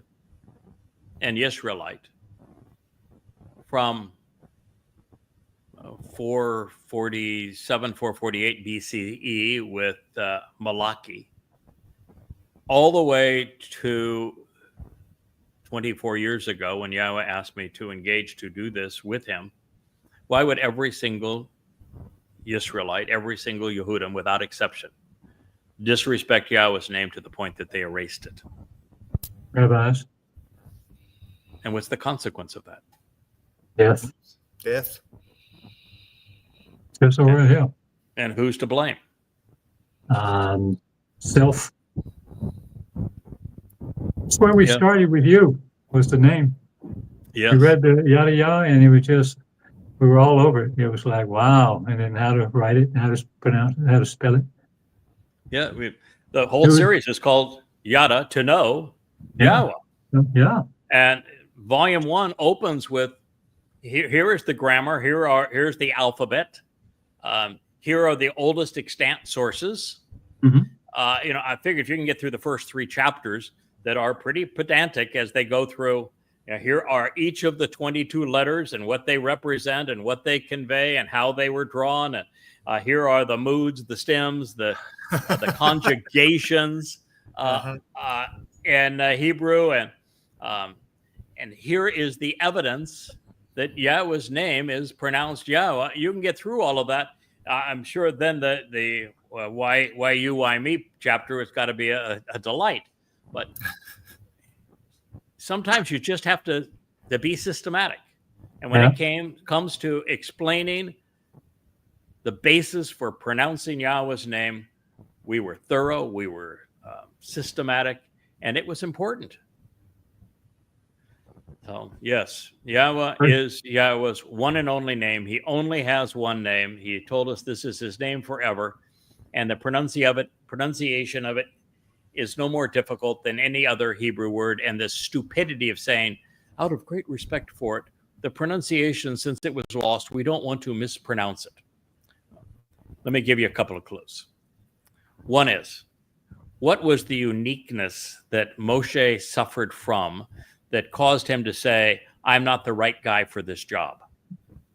and Yisraelite from 447, 448 BCE with Malachi all the way to 24 years ago when Yahowah asked me to engage to do this with him, why would every single Yisraelite, every single Yehudim without exception, disrespect Yahowah's name to the point that they erased it? Rabbis. And what's the consequence of that? Death. Death. Just over the hill. And who's to blame? Self. That's where we started with you, was the name. Yes. We read the Yada Yahowah, and it was just, we were all over it. It was like, wow. And then how to write it, how to pronounce it, how to spell it. Yeah, the whole series is called Yada, to know Yahowah. Yeah. And volume 1 opens with here is the grammar, here's the alphabet. Here are the oldest extant sources. Mm-hmm. I figured if you can get through the first 3 chapters that are pretty pedantic as they go through, here are each of the 22 letters and what they represent and what they convey and how they were drawn. And here are the moods, the stems, the conjugations in Hebrew. And here is the evidence that Yahweh's name is pronounced Yahowah. You can get through all of that. I'm sure then the why you, why me chapter has got to be a delight. But sometimes you just have to be systematic. And when it comes to explaining the basis for pronouncing Yahweh's name, we were thorough, we were systematic, and it was important. So, yes, Yahowah is Yahweh's one and only name. He only has one name. He told us this is his name forever. And the pronunciation of it is no more difficult than any other Hebrew word. And the stupidity of saying, out of great respect for it, the pronunciation, since it was lost, we don't want to mispronounce it. Let me give you a couple of clues. One is, what was the uniqueness that Moshe suffered from that caused him to say, I'm not the right guy for this job?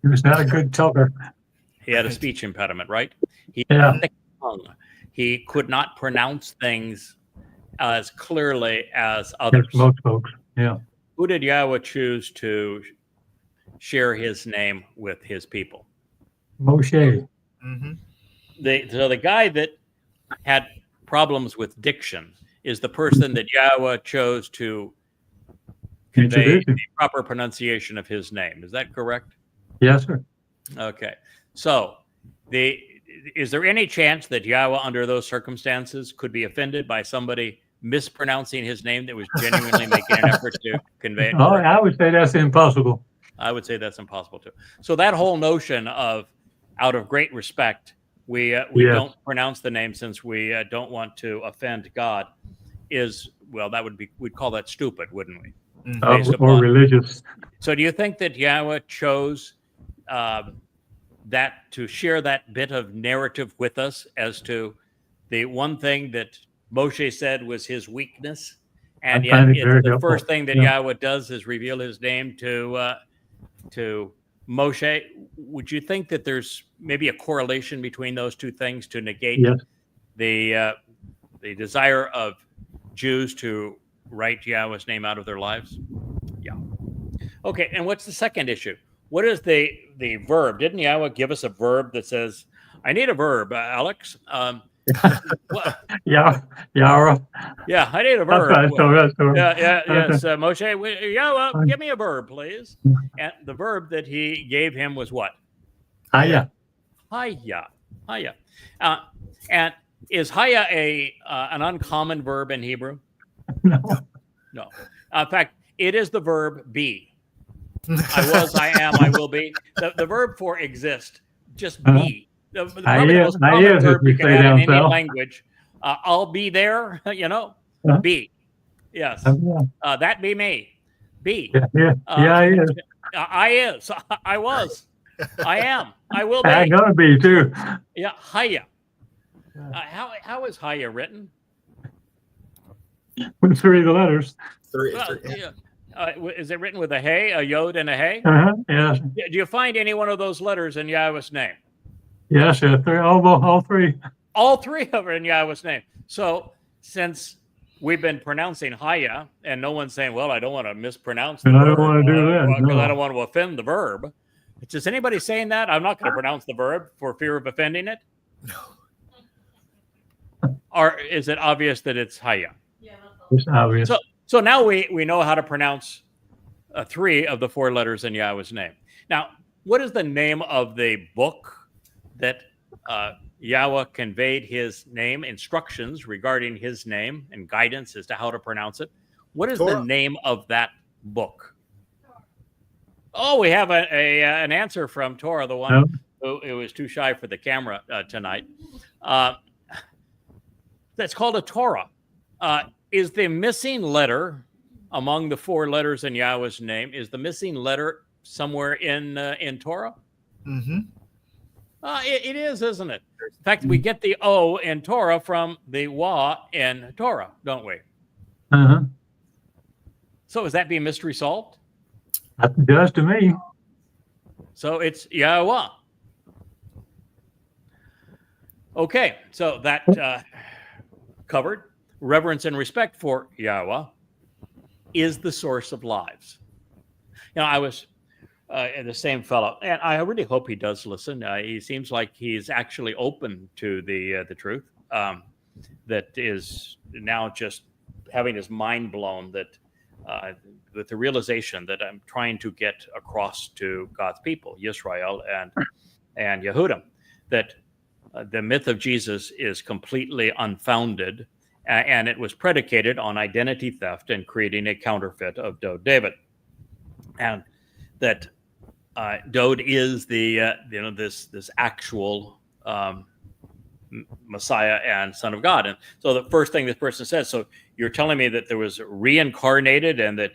He was not a good talker. He had a speech impediment, right? He Yeah. had a thick tongue. He could not pronounce things as clearly as others. Yes, most folks. Yeah. Who did Yahowah choose to share his name with his people? Moshe. Mm-hmm. the guy that had problems with diction is the person that Yahowah chose to convey Introduce the him. proper pronunciation of his name. Is that correct? Yes, sir. Okay. So is there any chance that Yahowah, under those circumstances, could be offended by somebody mispronouncing his name that was genuinely making an effort to convey it Oh, correctly? I would say that's impossible. I would say that's impossible too. So that whole notion of, out of great respect, we Yes. don't pronounce the name since we don't want to offend God, is, well, that would be, we'd call that stupid, wouldn't we? Based Or upon- religious. So do you think that Yahowah chose that to share that bit of narrative with us as to the one thing that Moshe said was his weakness, and I yet find it it's very the helpful. first thing that Yeah. Yahowah does is reveal his name to Moshe? Would you think that there's maybe a correlation between those two things to negate Yes. the desire of Jews to write Yahowah's name out of their lives? Yeah. Okay, and what's the second issue? What is the verb? Didn't Yahowah give us a verb that says, I need a verb, Alex? What? Yeah. Yahowah. Yeah, I need a That's verb. right. So that's so. Yes, Moshe, Yahowah, give me a verb, please. And the verb that he gave him was what? Hiya. Haya. Haya. And is haya an uncommon verb in Hebrew? No. No. In fact, it is the verb be. I was, I am, I will be. The verb for exist, just be. The probably the most common verb you can have in any language. I'll be there, be. Yes. That be me. Be. Yeah. I is. I is. I was. I am. I will be. I'm gonna be too. Yeah. Haya. How is haya written? With 3 of the letters. Three. Yeah. Is it written with a hey, a yod, and a hey? Yes. Do you find any one of those letters in Yahowah's name? Yes. 3. All 3. All 3 of them are in Yahowah's name. So since we've been pronouncing haya, and no one's saying, well, I don't want to mispronounce the And I verb. don't want to do that. Because No. I don't want to offend the verb. Is anybody saying that? I'm not going to pronounce the verb for fear of offending it? No. Or is it obvious that it's haya? It's obvious. So now we know how to pronounce 3 of the 4 letters in Yahowah's name. Now, what is the name of the book that Yahowah conveyed his name, instructions regarding his name and guidance as to how to pronounce it? What is Torah. the name of that book? Oh, we have an answer from Torah, the one who was too shy for the camera tonight. That's called a Torah. Is the missing letter among the 4 letters in Yahowah's name, is the missing letter somewhere in Torah? Mm-hmm. It is, isn't it? In fact, we get the O in Torah from the Wa in Torah, don't we? So is that being mystery solved? It does to me. So it's Yahowah. Okay, so that covered. Reverence and respect for Yahowah is the source of lives. I was the same fellow, and I really hope he does listen. He seems like he's actually open to the truth. That is now just having his mind blown that with the realization that I'm trying to get across to God's people, Yisrael and Yehudim, that the myth of Jesus is completely unfounded, and it was predicated on identity theft and creating a counterfeit of Dode David, and that Dode is the this actual Messiah and Son of God. And so the first thing this person says, so you're telling me that there was reincarnated and that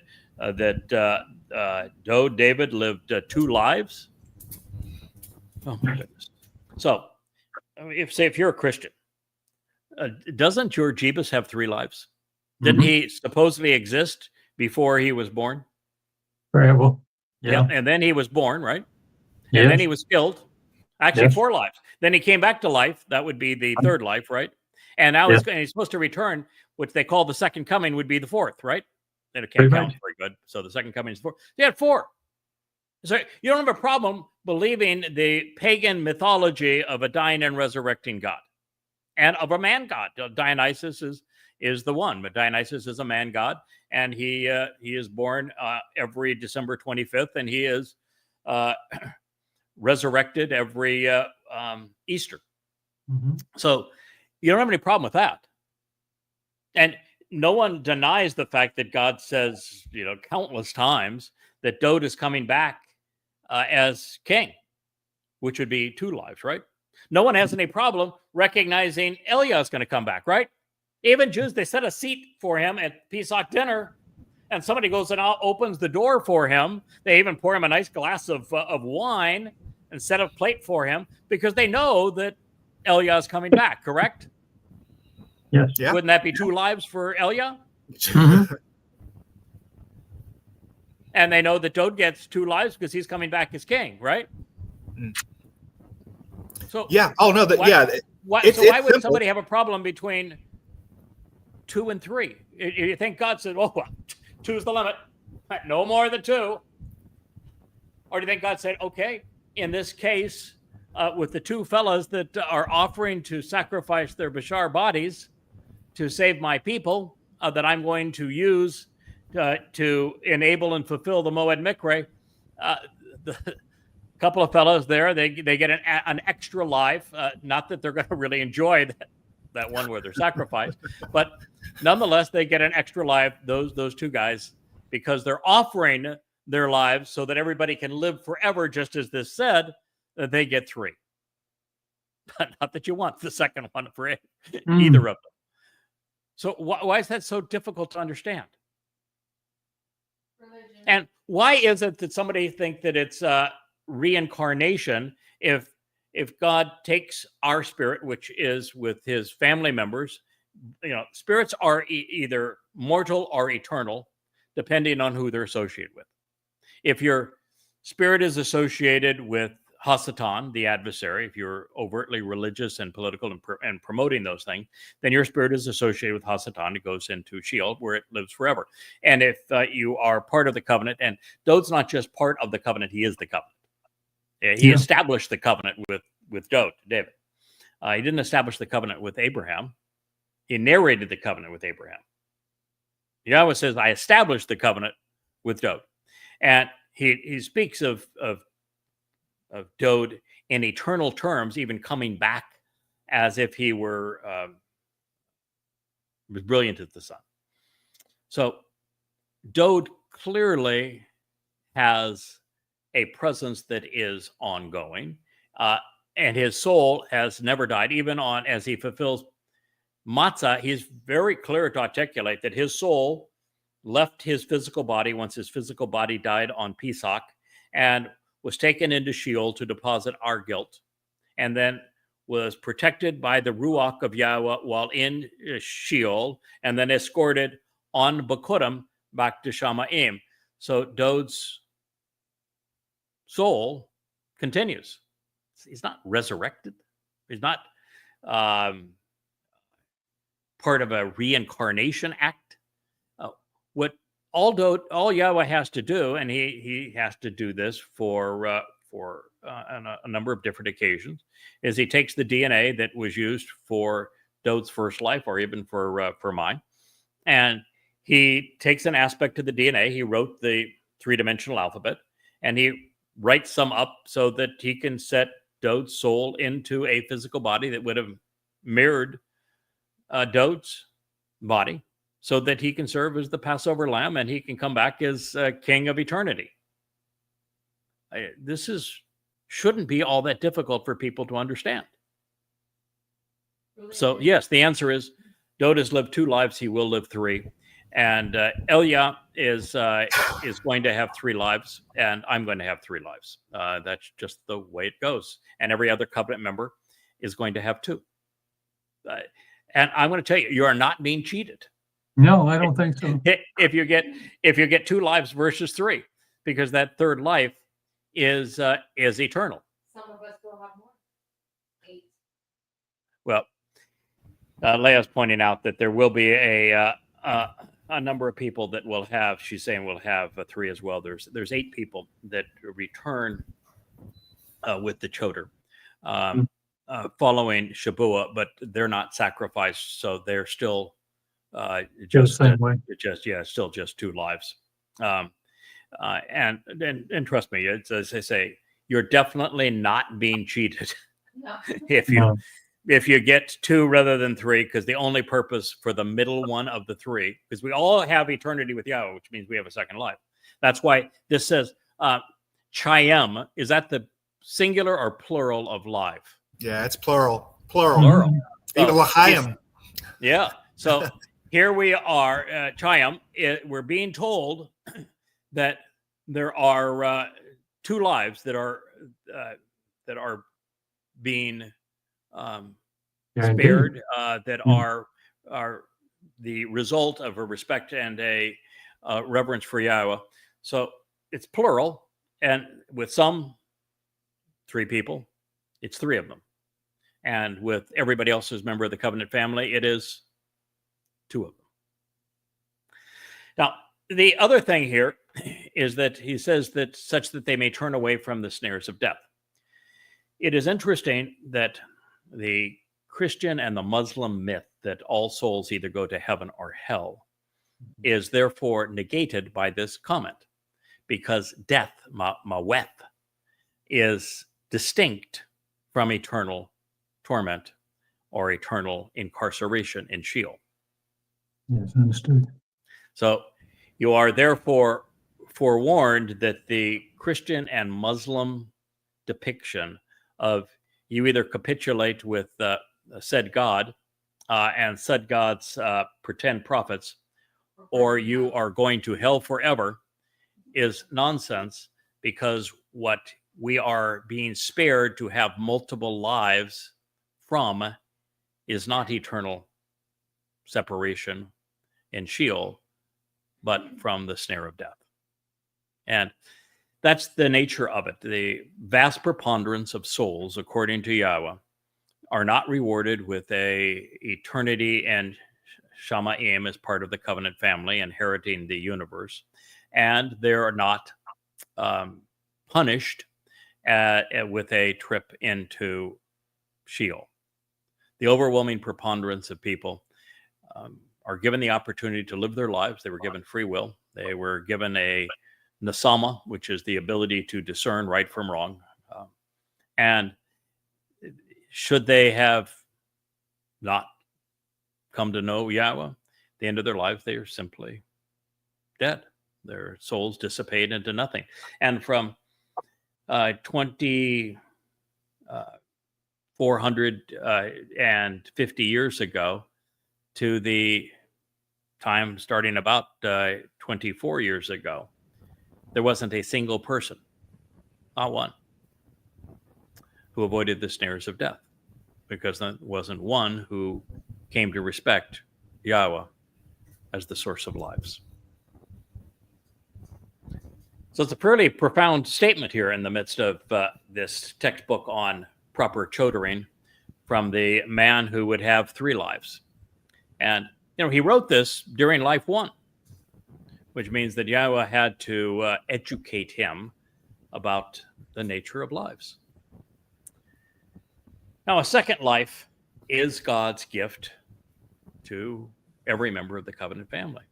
Dode David lived 2 lives? Oh my goodness. So if you're a Christian, doesn't your Jeebus have 3 lives? Didn't he supposedly exist before he was born? Very well. Yeah. And then he was born, right? Yes. And then he was killed. Actually, Yes. 4 lives. Then he came back to life. That would be the 3rd life, right? And now Yes. he's supposed to return, which they call the second coming would be the 4th, right? And it Pretty can't count much. very good. So the second coming is 4. He had 4. So you don't have a problem believing the pagan mythology of a dying and resurrecting God and of a man god. Dionysus is the one, but Dionysus is a man god, and he is born every December 25th, and he is resurrected every Easter. Mm-hmm. So you don't have any problem with that. And no one denies the fact that God says, countless times that Dowd is coming back as king, which would be 2 lives, right? No one has any problem recognizing Eliah is going to come back, right? Even Jews, they set a seat for him at Pesach dinner, and somebody goes and opens the door for him. They even pour him a nice glass of wine and set a plate for him because they know that Eliah is coming back, correct? Yes. Yeah. Wouldn't that be 2 lives for Eliah? Mm-hmm. And they know that Dowd gets 2 lives because he's coming back as king, right? So Yeah. Oh no. Why It's would simple. somebody have a problem between 2 and 3? You think God said, "Oh, well, 2 is the limit, no more than 2," or do you think God said, "Okay, in this case, with the 2 fellas that are offering to sacrifice their bashar bodies to save my people, that I'm going to use to enable and fulfill the Moed Mikre, the couple of fellows there, they get an extra life. Not that they're going to really enjoy that one where they're sacrificed, but nonetheless, they get an extra life, those 2 guys, because they're offering their lives so that everybody can live forever, just as this said, that they get 3. Not that you want the second one for either of them. So why is that so difficult to understand? Religion. And why is it that somebody think that it's reincarnation if God takes our spirit, which is with his family members? Spirits are either mortal or eternal, depending on who they're associated with. If your spirit is associated with Hasatan, the adversary, if you're overtly religious and political and promoting those things, then your spirit is associated with Hasatan. It goes into Sheol, where it lives forever. And if you are part of the covenant, and Dowd's not just part of the covenant, he is the covenant. He established the covenant with David. He didn't establish the covenant with Abraham. He narrated the covenant with Abraham. Yahweh says, I established the covenant with Dowd. And he speaks of Dowd in eternal terms, even coming back as if he were was brilliant as the sun. So Dowd clearly has a presence that is ongoing, and his soul has never died. Even as he fulfills matzah, he's very clear to articulate that his soul left his physical body once his physical body died on Pesach, and was taken into Sheol to deposit our guilt, and then was protected by the Ruach of Yahweh while in Sheol, and then escorted on Bakurim back to Shamaim. So Dowd's soul continues. He's not resurrected. He's not part of a reincarnation act. What all Yahweh has to do, and he has to do this for a number of different occasions, is he takes the DNA that was used for Dowd's first life, or even for mine, and he takes an aspect of the DNA. He wrote the 3-dimensional alphabet, and he writes some up so that he can set Dowd's soul into a physical body that would have mirrored Dowd's body, so that he can serve as the Passover lamb and he can come back as king of eternity. This shouldn't be all that difficult for people to understand. So yes, the answer is Dowd has lived 2 lives. He will live 3. And Eliah is going to have 3 lives, and I'm going to have 3 lives. That's just the way it goes. And every other covenant member is going to have 2. And I'm going to tell you, you are not being cheated. No, I don't think so. If you get 2 lives versus 3, because that 3rd life is eternal. Some of us will have more. 8. Well, Leah's pointing out that there will be a number of people that will have. She's saying will have 3 as well. There's 8 people that return with the Choter, following Shabuah, but they're not sacrificed, so they're still Just same way. still just 2 lives. And trust me, it's, as I say, you're definitely not being cheated No. if you get 2 rather than 3, because the only purpose for the middle one of the 3, because we all have eternity with Yahweh, which means we have a second life. That's why this says Chayim. Is that the singular or plural of life? Yeah, it's plural. Plural. Plural. Even L'chaim. Yeah. So here we are, Chayim. We're being told that there are 2 lives that are being spared, that are the result of a respect and a reverence for Yahweh. So it's plural, and with some 3 people, it's 3 of them. And with everybody else who's a member of the covenant family, it is 2 of them. Now, the other thing here is that he says that such that they may turn away from the snares of death. It is interesting that the Christian and the Muslim myth that all souls either go to heaven or hell is therefore negated by this comment, because death, maweth, is distinct from eternal torment or eternal incarceration in Sheol. Yes, understood. So you are therefore forewarned that the Christian and Muslim depiction of you either capitulate with said God and said God's pretend prophets, or you are going to hell forever, is nonsense, because what we are being spared to have multiple lives from is not eternal separation in Sheol, but from the snare of death. And that's the nature of it. The vast preponderance of souls, according to Yahweh, are not rewarded with a eternity and Shamaim as part of the covenant family, inheriting the universe, and they are not punished with a trip into Sheol. The overwhelming preponderance of people are given the opportunity to live their lives. They were given free will. They were given a nasama, which is the ability to discern right from wrong. And should they have not come to know Yahweh, at the end of their lives, they are simply dead. Their souls dissipate into nothing. And from 450 years ago to the time starting about 24 years ago, there wasn't a single person, not one, who avoided the snares of death, because there wasn't one who came to respect Yahweh as the source of lives. So it's a fairly profound statement here in the midst of this textbook on proper chotering from the man who would have 3 lives. And, he wrote this during life 1, which means that Yahweh had to educate him about the nature of lives. Now, a second life is God's gift to every member of the covenant family.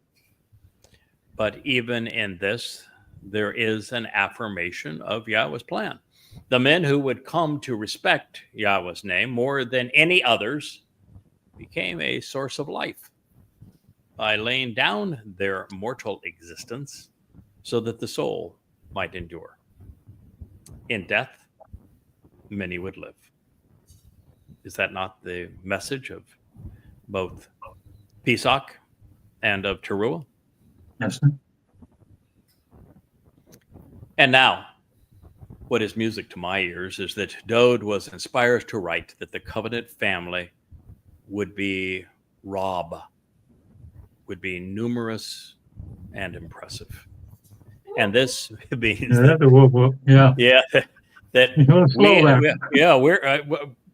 But even in this, there is an affirmation of Yahweh's plan. The men who would come to respect Yahweh's name more than any others became a source of life by laying down their mortal existence so that the soul might endure. In death, many would live. Is that not the message of both Pesach and of Towrah? Yes, sir. And now, what is music to my ears is that Dode was inspired to write that the covenant family would be would be numerous and impressive. And this means we're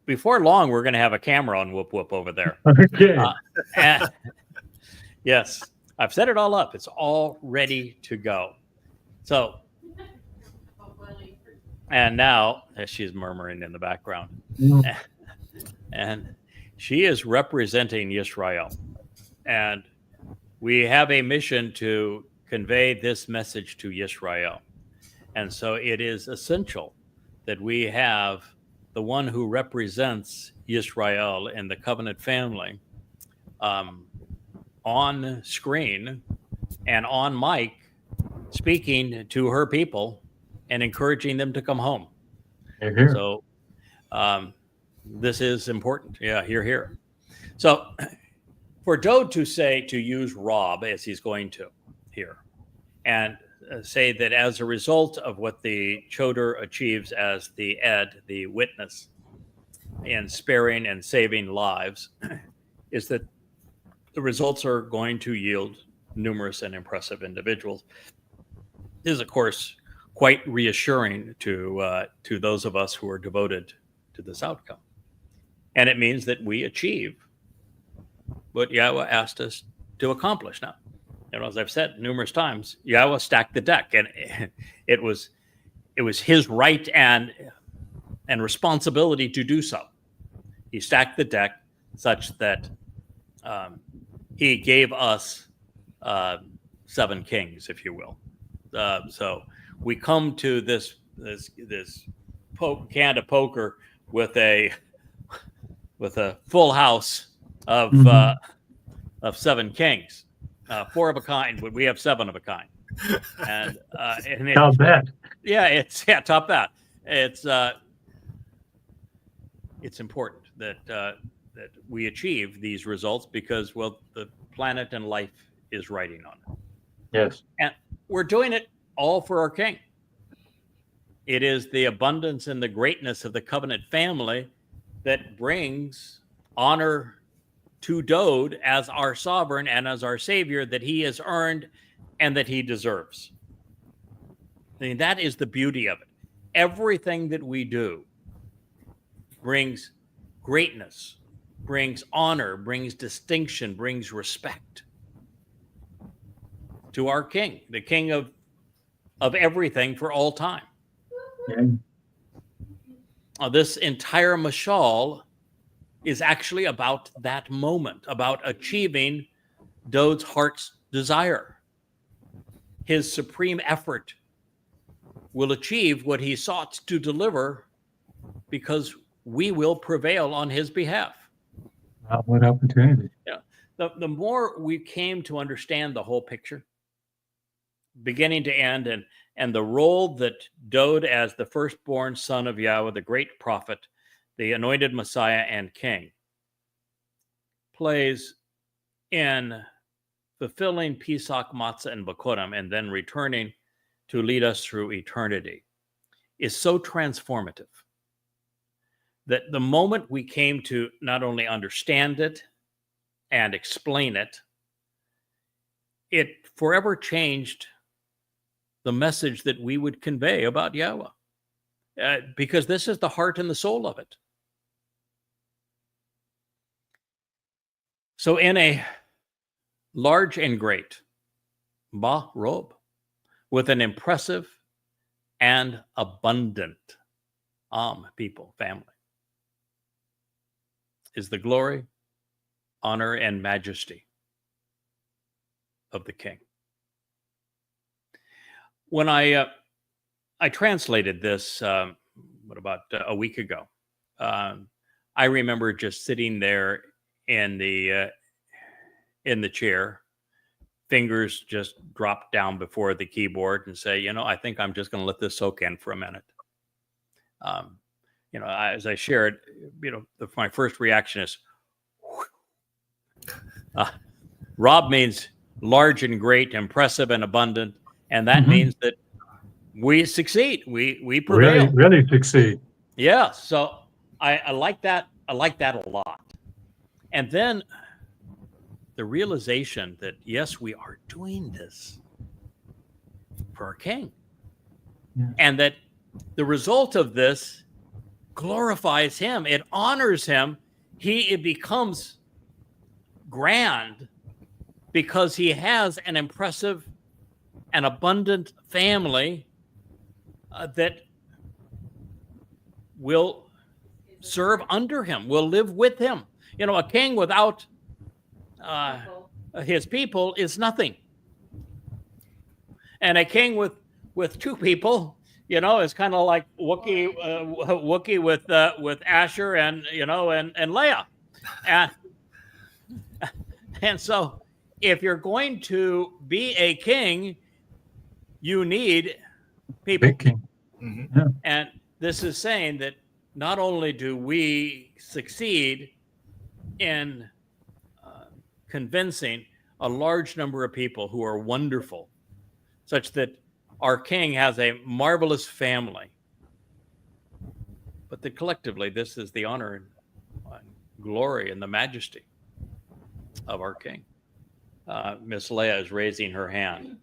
before long we're going to have a camera on Whoop Whoop over there. Okay. Yes, I've set it all up. It's all ready to go. So And now, as she's murmuring in the background, Mm. and she is representing Yisrael. And we have a mission to convey this message to Yisrael. And so it is essential that we have the one who represents Yisrael in the covenant family on screen and on mic, speaking to her people and encouraging them to come home. Hear, hear. So this is important. Yeah, here. So for Dode to use Rob as he's going to here, and say that as a result of what the Choter achieves as the the witness in sparing and saving lives, is that the results are going to yield numerous and impressive individuals. This is, of course, quite reassuring to those of us who are devoted to this outcome. And it means that we achieve what Yahowah asked us to accomplish. Now, as I've said numerous times, Yahowah stacked the deck, and it was his right and responsibility to do so. He stacked the deck such that he gave us 7 kings, if you will. So we come to this can of poker with a full house of 7 kings, 4 of a kind, but we have 7 of a kind. And Top that. Yeah, top that. It's important that we achieve these results because, well, the planet and life is riding on it. Yes. And we're doing it all for our King. It is the abundance and the greatness of the covenant family that brings honor to Dode as our sovereign and as our savior that he has earned and that he deserves. I mean, that is the beauty of it. Everything that we do brings greatness, brings honor, brings distinction, brings respect to our King, the King of everything for all time. Yeah. This entire mashal is actually about that moment, about achieving Dode's heart's desire. His supreme effort will achieve what he sought to deliver because we will prevail on his behalf. Wow, what opportunity. Yeah. The more we came to understand the whole picture, beginning to end, and the role that Dode as the firstborn son of Yahowah, the great prophet, the anointed Messiah and King, plays in fulfilling Pesach, Matzah, and Bakurim, and then returning to lead us through eternity, is so transformative that the moment we came to not only understand it and explain it, it forever changed the message that we would convey about Yahowah, because this is the heart and the soul of it. So in a large and great robe with an impressive and abundant people, family, is the glory, honor, and majesty of the King. When I translated this, about a week ago, I remember just sitting there in the chair, fingers just dropped down before the keyboard, and say, I think I'm just going to let this soak in for a minute. As I shared, my first reaction is, Rob means large and great, impressive and abundant. And that means that we succeed. We prevail. Really succeed. Yeah. So I like that. I like that a lot. And then the realization that, yes, we are doing this for our King. Yeah. And that the result of this glorifies him. It honors him. It becomes grand because he has an impressive and abundant family that will serve under him, will live with him. You know, a king without his people is nothing. And a king with two people, you know, is kind of like Wookiee with Asher and, you know, and Leia. And so if you're going to be a king, you need people. Big king. Mm-hmm. Yeah. And this is saying that not only do we succeed in convincing a large number of people who are wonderful, such that our king has a marvelous family, but that collectively this is the honor and glory and the majesty of our king. Miss Leah is raising her hand.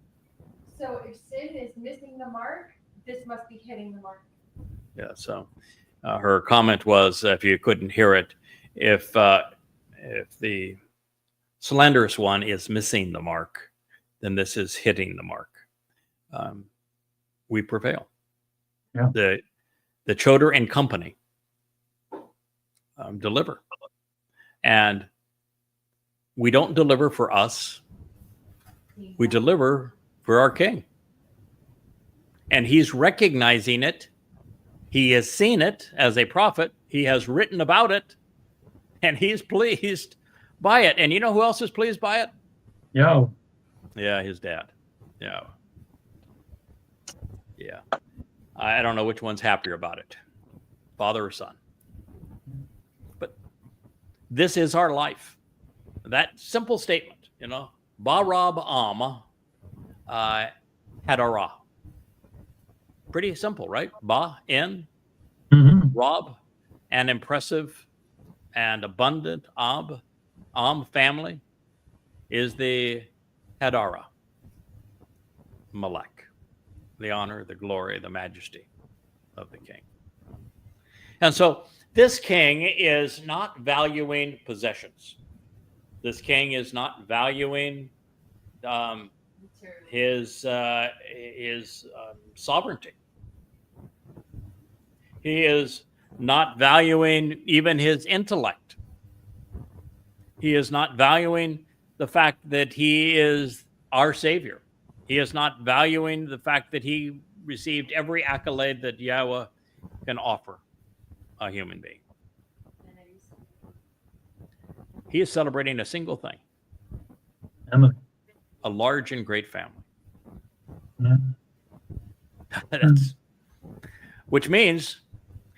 So if sin is missing the mark, this must be hitting the mark. Yeah, so her comment was, if you couldn't hear it, if the slanderous one is missing the mark, then this is hitting the mark. We prevail. Yeah. The Choter and company deliver. And we don't deliver for us. We deliver for our king. And he's recognizing it. He has seen it as a prophet. He has written about it. And he's pleased by it. And you know who else is pleased by it? Yo. Yeah, his dad. Yeah. Yeah. I don't know which one's happier about it, father or son. But this is our life. That simple statement, you know, Barab Am Hadarah. Pretty simple, right? Ba, in, Rob, and impressive and abundant. Am, family, is the Hadarah. Malek, the honor, the glory, the majesty of the king. And so this king is not valuing possessions. This king is not valuing his sovereignty. He is not valuing even his intellect. He is not valuing the fact that he is our Savior. He is not valuing the fact that he received every accolade that Yahweh can offer a human being. He is celebrating a single thing. Emily. A large and great family. Yeah. Which means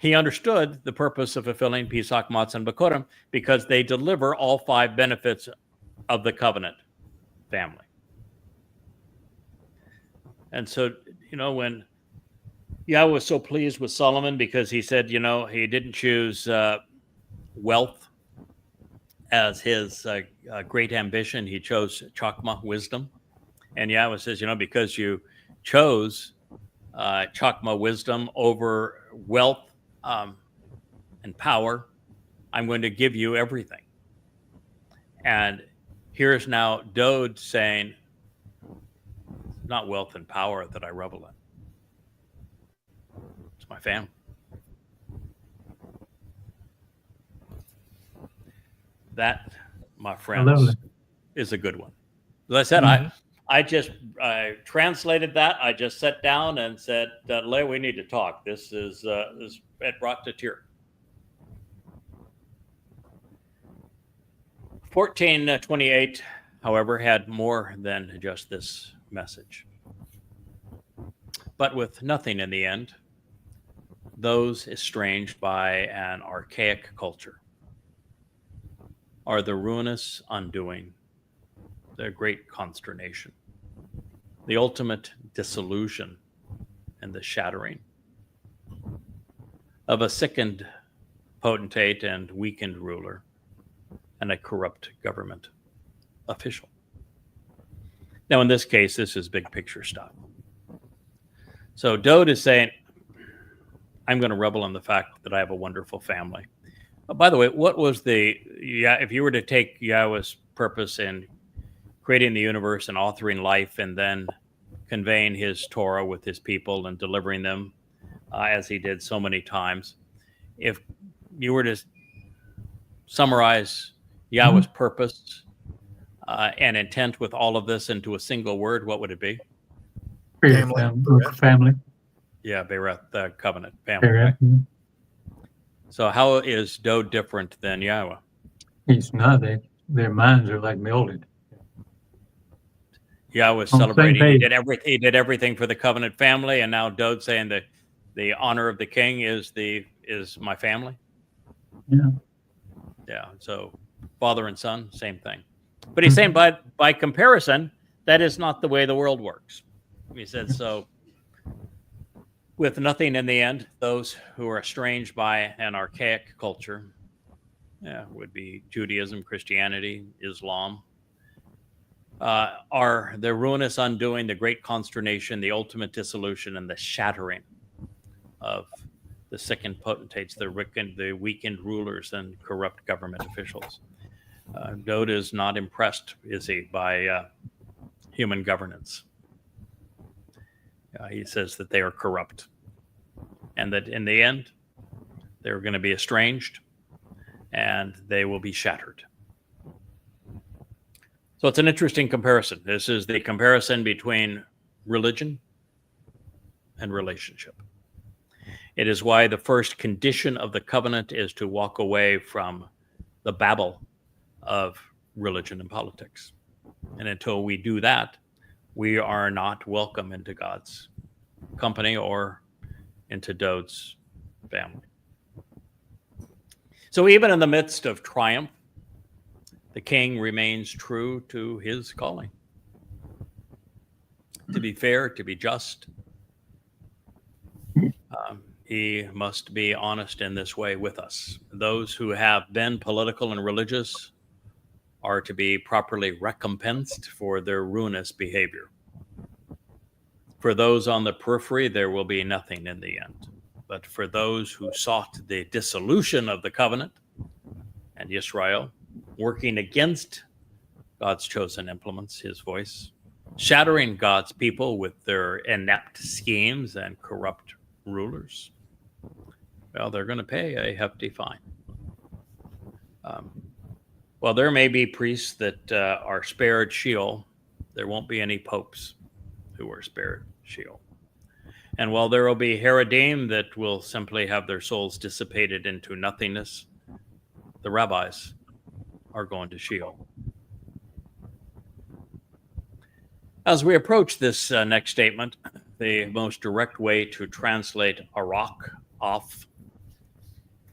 he understood the purpose of fulfilling Pesach, Matzah, and Bikurim, because they deliver all 5 benefits of the covenant family. And so, you know, when Yahweh was so pleased with Solomon because he said, you know, he didn't choose wealth as his great ambition. He chose Chakmah, wisdom. And Yahweh says, you know, because you chose Chakmah, wisdom over wealth and power, I'm going to give you everything. And here's now Dode saying, it's not wealth and power that I revel in. It's my family. That, my friends, is a good one. As I said, I just translated that. I just sat down and said, Leah, we need to talk. This is it brought to tear. 1428, however, had more than just this message. But with nothing in the end, those estranged by an archaic culture are the ruinous undoing, the great consternation, the ultimate dissolution and the shattering of a sickened potentate and weakened ruler and a corrupt government official. Now, in this case, this is big picture stuff. So Dode is saying, I'm going to revel in the fact that I have a wonderful family. By the way, what was if you were to take Yahweh's purpose in creating the universe and authoring life and then conveying his Torah with his people and delivering them as he did so many times, if you were to summarize Yahweh's purpose and intent with all of this into a single word, what would it be? Family. Yeah, Bereth, the covenant, family. Bereth. Right? So how is Dode different than Yahowah? He's not. Their minds are like melded. Yahweh was On the same celebrating. page. He did everything for the covenant family, and now Dode saying that the honor of the king is my family. Yeah. Yeah. So father and son, same thing. But he's saying by comparison, that is not the way the world works. He said so. With nothing in the end, those who are estranged by an archaic culture, would be Judaism, Christianity, Islam, are the ruinous undoing, the great consternation, the ultimate dissolution, and the shattering of the sickened potentates, the weakened rulers, and corrupt government officials. Dode is not impressed, is he, by human governance. He says that they are corrupt, and that in the end, they're going to be estranged, and they will be shattered. So it's an interesting comparison. This is the comparison between religion and relationship. It is why the first condition of the covenant is to walk away from the Babel of religion and politics. And until we do that, we are not welcome into God's company or into Dode's family. So even in the midst of triumph, the king remains true to his calling. To be fair, to be just. He must be honest in this way with us. Those who have been political and religious are to be properly recompensed for their ruinous behavior. For those on the periphery, there will be nothing in the end. But for those who sought the dissolution of the covenant and Israel, working against God's chosen implements, his voice, shattering God's people with their inept schemes and corrupt rulers, well, they're going to pay a hefty fine. While there may be priests that are spared Sheol, there won't be any popes who are spared Sheol. And while there will be Haredim that will simply have their souls dissipated into nothingness, the rabbis are going to Sheol. As we approach this next statement, the most direct way to translate Arak off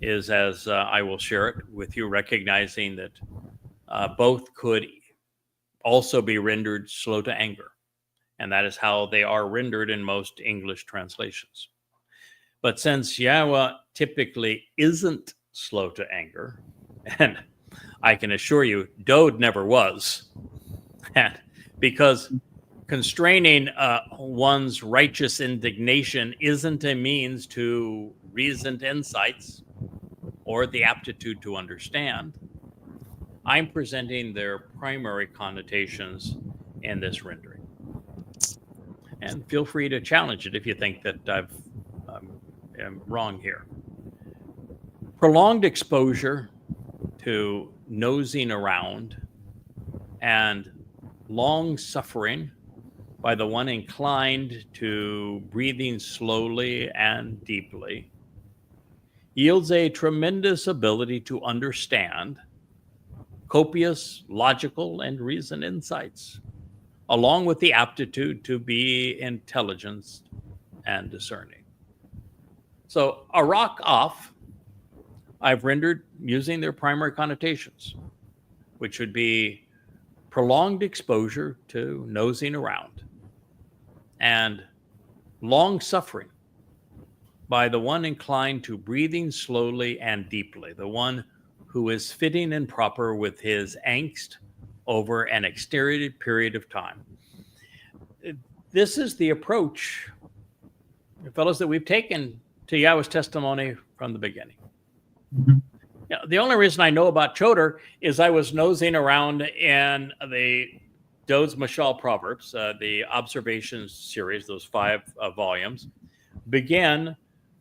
is as I will share it with you, recognizing that both could also be rendered slow to anger. And that is how they are rendered in most English translations. But since Yahweh typically isn't slow to anger, and I can assure you, Dode never was, and because constraining one's righteous indignation isn't a means to reasoned insights or the aptitude to understand, I'm presenting their primary connotations in this rendering. And feel free to challenge it if you think that I'm wrong here. Prolonged exposure to nosing around and long suffering by the one inclined to breathing slowly and deeply yields a tremendous ability to understand copious, logical, and reasoned insights, along with the aptitude to be intelligent and discerning. So Arak off, I've rendered using their primary connotations, which would be prolonged exposure to nosing around and long suffering by the one inclined to breathing slowly and deeply, the one who is fitting and proper with his angst over an extended period of time. This is the approach, fellows, that we've taken to Yahweh's testimony from the beginning. Mm-hmm. Now, the only reason I know about Choter is I was nosing around in the Dode's Mashal Proverbs, the observations series, those 5 volumes, began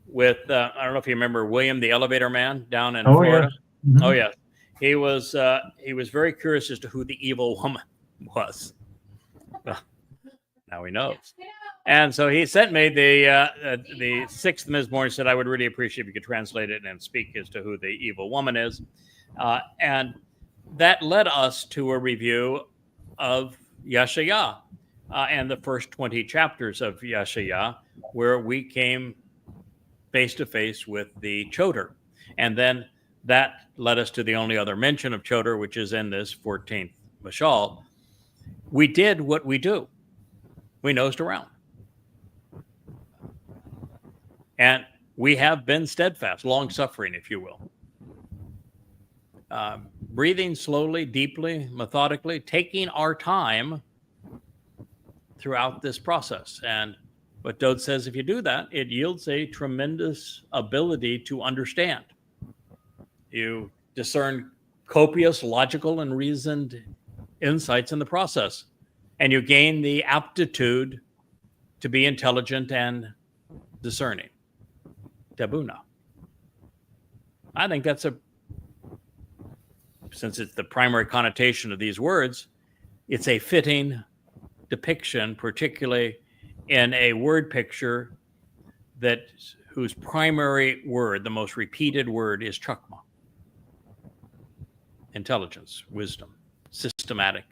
with I don't know if you remember William the Elevator Man down in Oh, Florida. yeah. Mhm. Oh yes, he was very curious as to who the evil woman was. Well, now he knows. And so he sent me the sixth Ms. Moore. He said, I would really appreciate if you could translate it and speak as to who the evil woman is. And that led us to a review of Yeshayah and the first 20 chapters of Yeshayah, where we came face to face with the Choter. And then that led us to the only other mention of Choter, which is in this 14th Mashal. We did what we do. We nosed around. And we have been steadfast, long-suffering, if you will. Breathing slowly, deeply, methodically, taking our time throughout this process. And what Dode says, if you do that, it yields a tremendous ability to understand. You discern copious, logical, and reasoned insights in the process. And you gain the aptitude to be intelligent and discerning. Tabuna. I think that's since it's the primary connotation of these words, it's a fitting depiction, particularly in a word picture whose primary word, the most repeated word, is Chakmah. Intelligence, wisdom, systematic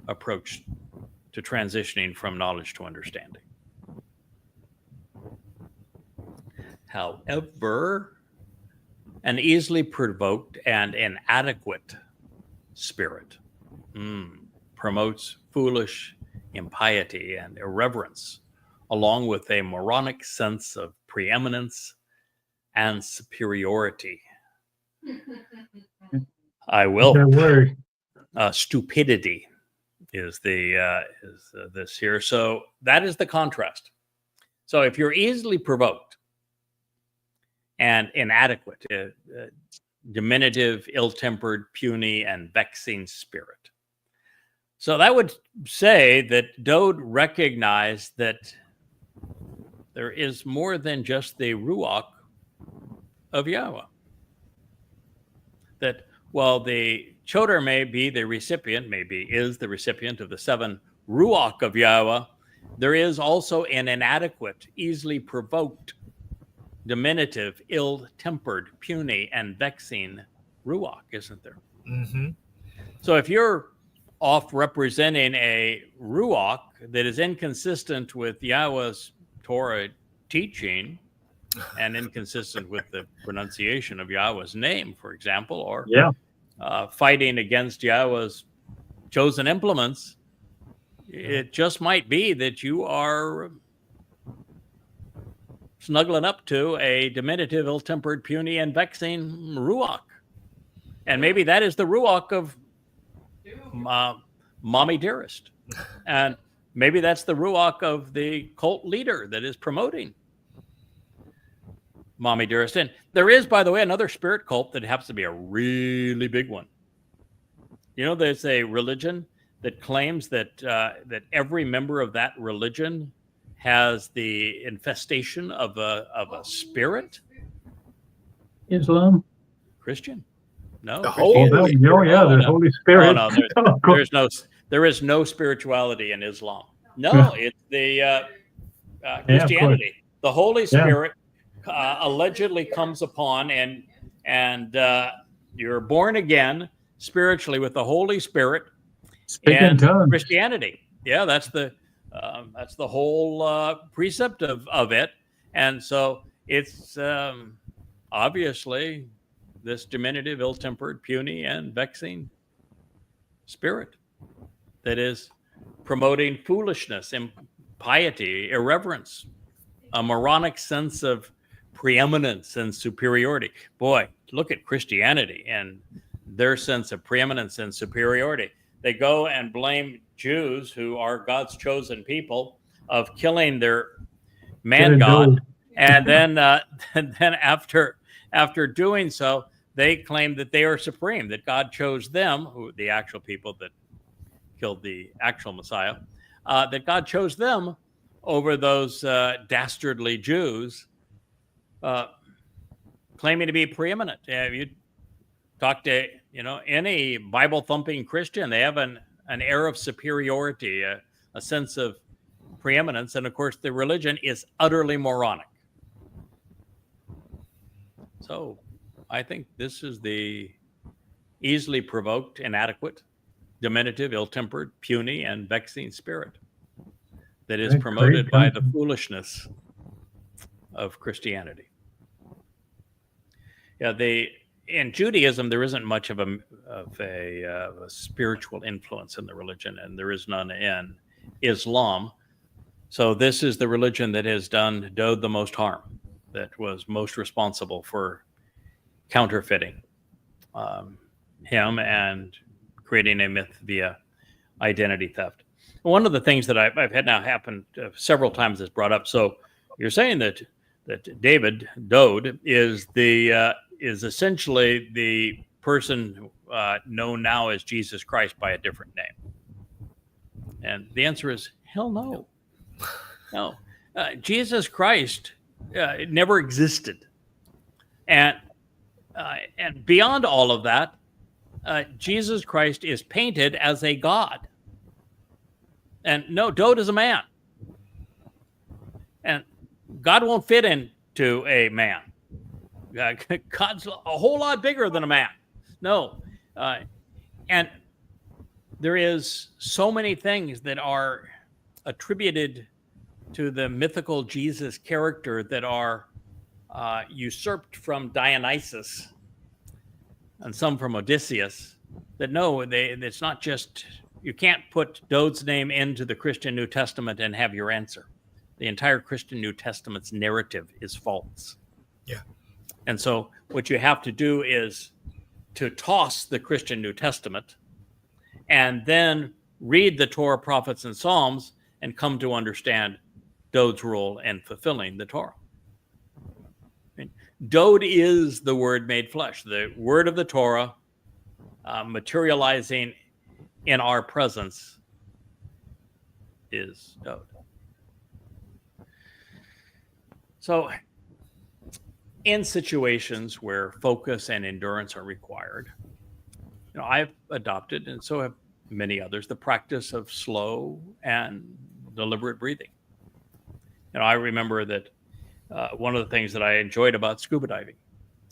approach to transitioning from knowledge to understanding. However, an easily provoked and inadequate spirit promotes foolish impiety and irreverence, along with a moronic sense of preeminence and superiority. I will. That word. Stupidity is this here. So that is the contrast. So if you're easily provoked and inadequate, diminutive, ill-tempered, puny, and vexing spirit. So that would say that Dode recognized that there is more than just the Ruach of Yahowah. That while the Choter may be the recipient, is the recipient of the 7 Ruach of Yahowah, there is also an inadequate, easily provoked, diminutive, ill-tempered, puny, and vexing Ruach, isn't there? Mm-hmm. So if you're off representing a Ruach that is inconsistent with Yahweh's Torah teaching and inconsistent with the pronunciation of Yahweh's name, for example, or fighting against Yahweh's chosen implements, it just might be that you are snuggling up to a diminutive, ill-tempered, puny, and vexing Ruach. And maybe that is the Ruach of Mommy Dearest. And maybe that's the Ruach of the cult leader that is promoting Mommy Dearest. And there is, by the way, another spirit cult that happens to be a really big one. You know, there's a religion that claims that that every member of that religion has the infestation of a spirit. Islam? Christian? No. The Christianity. The Holy Spirit. No, there is no spirituality in Islam. No, it's the Christianity. The Holy Spirit allegedly comes upon and you're born again spiritually with the Holy Spirit in tongues. Christianity. Yeah, that's the whole precept of it. And so it's obviously this diminutive, ill-tempered, puny, and vexing spirit that is promoting foolishness, impiety, irreverence, a moronic sense of preeminence and superiority. Boy, look at Christianity and their sense of preeminence and superiority. They go and blame Jews, who are God's chosen people, of killing their man god, and then after doing so, they claim that they are supreme, that God chose them, who the actual people that killed the actual Messiah, that God chose them over those dastardly Jews, claiming to be preeminent. If you talk to any Bible thumping Christian, they have an air of superiority, a sense of preeminence, and of course the religion is utterly moronic. So I think this is the easily provoked, inadequate, diminutive, ill-tempered, puny, and vexing spirit that is promoted by the foolishness of Christianity. Yeah, in Judaism, there isn't much of a spiritual influence in the religion, and there is none in Islam. So this is the religion that has done Dowd the most harm, that was most responsible for counterfeiting him and creating a myth via identity theft. One of the things that I've had now happen several times is brought up. So you're saying that Dowd is essentially the person known now as Jesus Christ by a different name, and the answer is hell no. No, Jesus Christ never existed, and beyond all of that, Jesus Christ is painted as a god. And no, Dowd is a man. And God won't fit into a man. God's a whole lot bigger than a man. No. And there is so many things that are attributed to the mythical Jesus character that are usurped from Dionysus and some from Odysseus, that no, it's not just, you can't put Dowd's name into the Christian New Testament and have your answer. The entire Christian New Testament's narrative is false. Yeah. And so what you have to do is to toss the Christian New Testament and then read the Torah, prophets, and Psalms and come to understand Dowd's role in fulfilling the Torah. Dowd is the Word made flesh, the word of the Torah materializing in our presence is Dowd. So in situations where focus and endurance are required, I've adopted, and so have many others, the practice of slow and deliberate breathing. I remember that one of the things that I enjoyed about scuba diving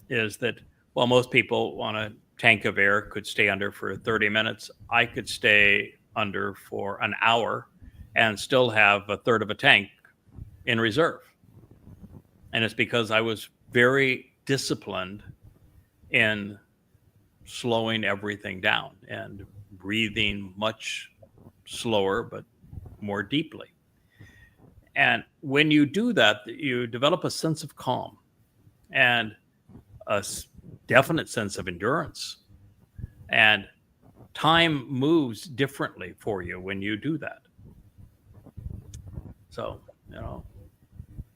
is that while most people on a tank of air could stay under for 30 minutes, I could stay under for an hour and still have a third of a tank in reserve. And it's because I was very disciplined in slowing everything down and breathing much slower but more deeply. And when you do that, you develop a sense of calm and a definite sense of endurance. And time moves differently for you when you do that. So,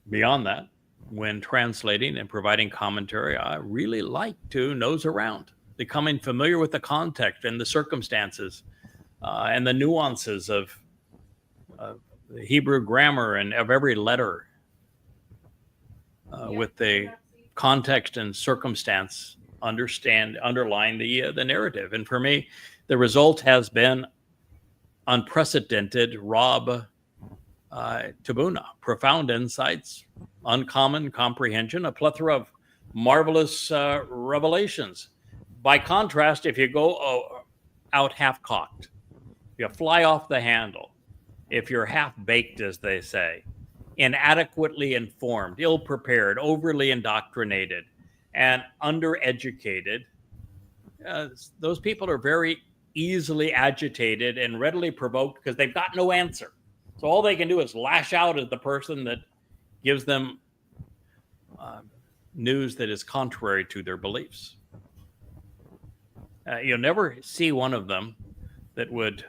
beyond that, when translating and providing commentary, I really like to nose around, becoming familiar with the context and the circumstances and the nuances of the Hebrew grammar and of every letter with the context and circumstance underlying the narrative. And for me, the result has been unprecedented Rob Tabuna, profound insights, uncommon comprehension, a plethora of marvelous revelations. By contrast, if you go out half-cocked, you fly off the handle, if you're half-baked, as they say, inadequately informed, ill-prepared, overly indoctrinated, and undereducated, those people are very easily agitated and readily provoked because they've got no answer. So all they can do is lash out at the person that gives them news that is contrary to their beliefs. You'll never see one of them that would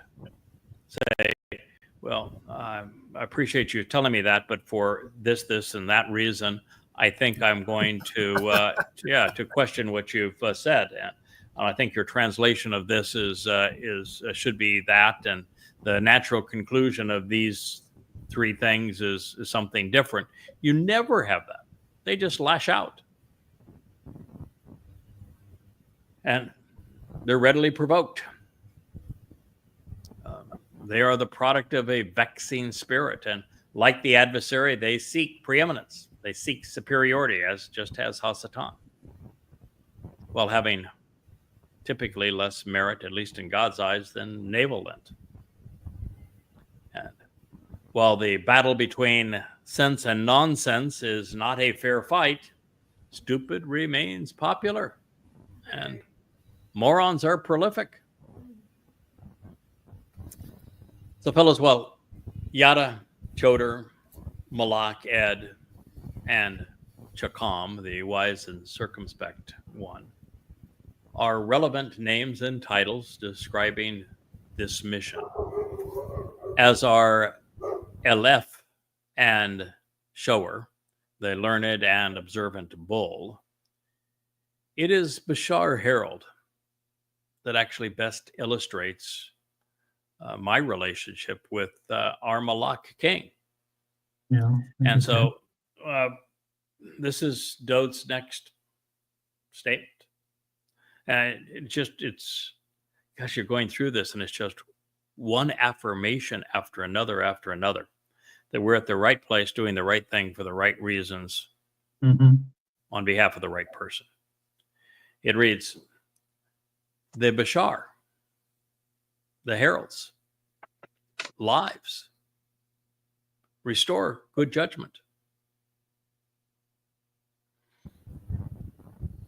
say, well, I appreciate you telling me that, but for this, and that reason, I think I'm going to, to question what you've said. And I think your translation of this should be that, and the natural conclusion of these three things is something different. You never have that. they just lash out. And they're readily provoked. They are the product of a vexing spirit. And like the adversary, they seek preeminence. They seek superiority, just as Hasatan, while having typically less merit, at least in God's eyes, than Nevalent. And while the battle between sense and nonsense is not a fair fight, stupid remains popular, and morons are prolific. So, fellows, well, Yada, Choter, Malak, Ed, and Chakam, the wise and circumspect one, are relevant names and titles describing this mission, as are Eleph and Shower, the learned and observant bull. It is Bashar Herald that actually best illustrates my relationship with our Malak king. Yeah. And so this is Dode's next statement. And gosh, you're going through this and it's just one affirmation after another, that we're at the right place, doing the right thing for the right reasons on behalf of the right person. It reads, the Bashar, the heralds, lives, restore good judgment.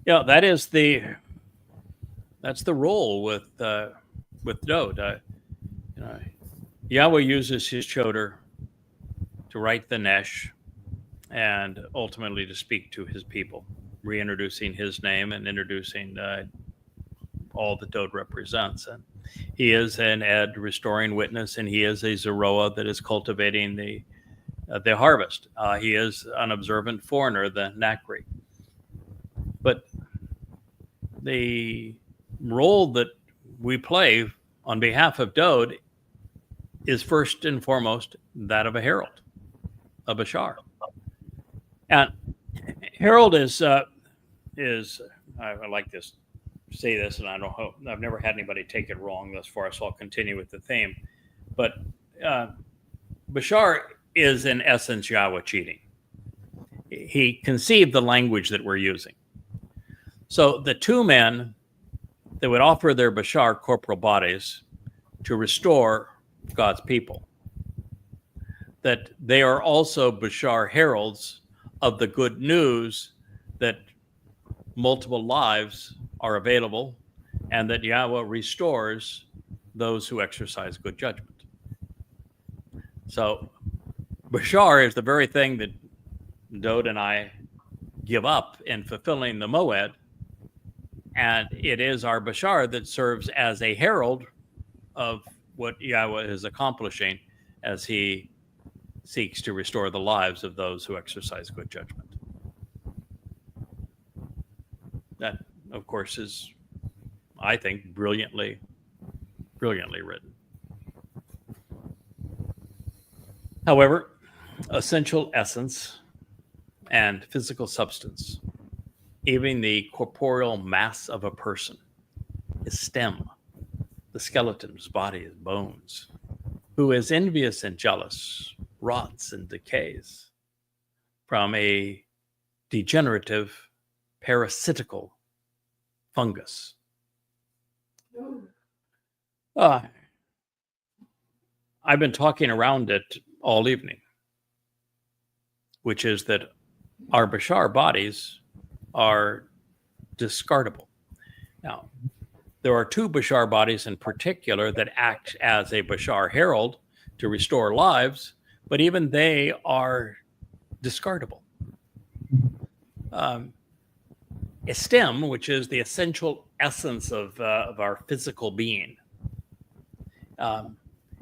Yeah, that's the role with Dode. Yahweh uses his Choter to write the Nesh and ultimately to speak to his people, reintroducing his name and introducing all that Dode represents. And he is an Ed restoring witness, and he is a Zeroah that is cultivating the harvest. He is an observant foreigner, the Nakri. But the role that we play on behalf of Dode is first and foremost that of a herald, a Bashar. And herald is I like this. Say this, and I've never had anybody take it wrong thus far, so I'll continue with the theme. But Bashar is in essence Yahweh cheating. He conceived the language that we're using. So the two men that would offer their Bashar corporal bodies to restore God's people, that they are also Bashar heralds of the good news that multiple lives are available and that Yahweh restores those who exercise good judgment. So Bashar is the very thing that Dode and I give up in fulfilling the Moed, and it is our Bashar that serves as a herald of what Yahweh is accomplishing as he seeks to restore the lives of those who exercise good judgment. That, of course, is, I think, brilliantly written. However, essential essence and physical substance, even the corporeal mass of a person, is stem, the skeleton's body is bones, who is envious and jealous, rots and decays from a degenerative, parasitical fungus. I've been talking around it all evening, which is that our Bashar bodies are discardable. Now, there are two Bashar bodies in particular that act as a Bashar herald to restore lives, but even they are discardable. Estem, which is the essential essence of our physical being,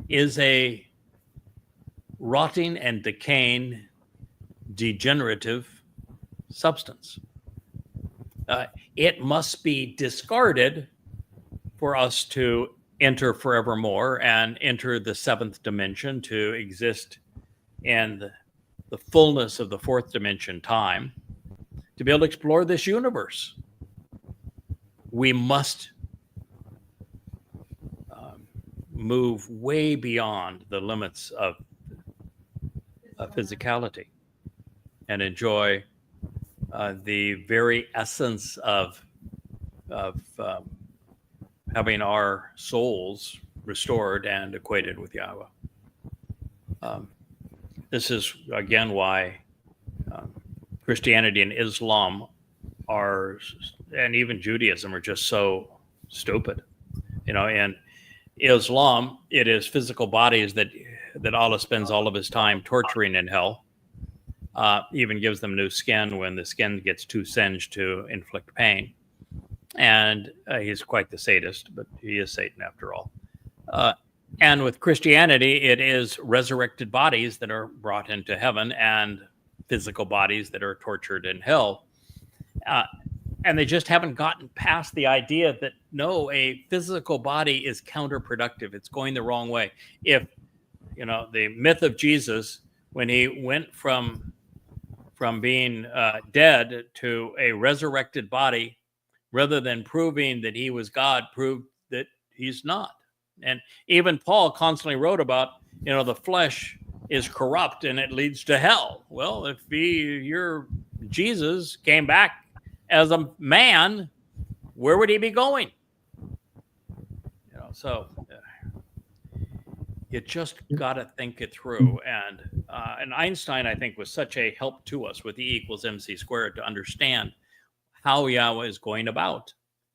is a rotting and decaying, degenerative substance. It must be discarded for us to enter forevermore and enter the seventh dimension, to exist in the fullness of the fourth dimension time, to be able to explore this universe, we must move way beyond the limits of physicality and enjoy the very essence of having our souls restored and equated with Yahweh. This is again why Christianity and Islam are, and even Judaism, are just so stupid. In Islam, it is physical bodies that Allah spends all of his time torturing in hell. Even gives them new skin when the skin gets too singed to inflict pain. And he's quite the sadist, but he is Satan after all. And with Christianity, it is resurrected bodies that are brought into heaven and physical bodies that are tortured in hell. And they just haven't gotten past the idea that, no, a physical body is counterproductive. It's going the wrong way. If, the myth of Jesus, when he went from being dead to a resurrected body, rather than proving that he was God, proved that he's not. And even Paul constantly wrote about, the flesh is corrupt and it leads to hell. Well, if your Jesus came back as a man, where would he be going? So you just got to think it through. And Einstein, I think, was such a help to us with E = MC² to understand how Yahweh is going about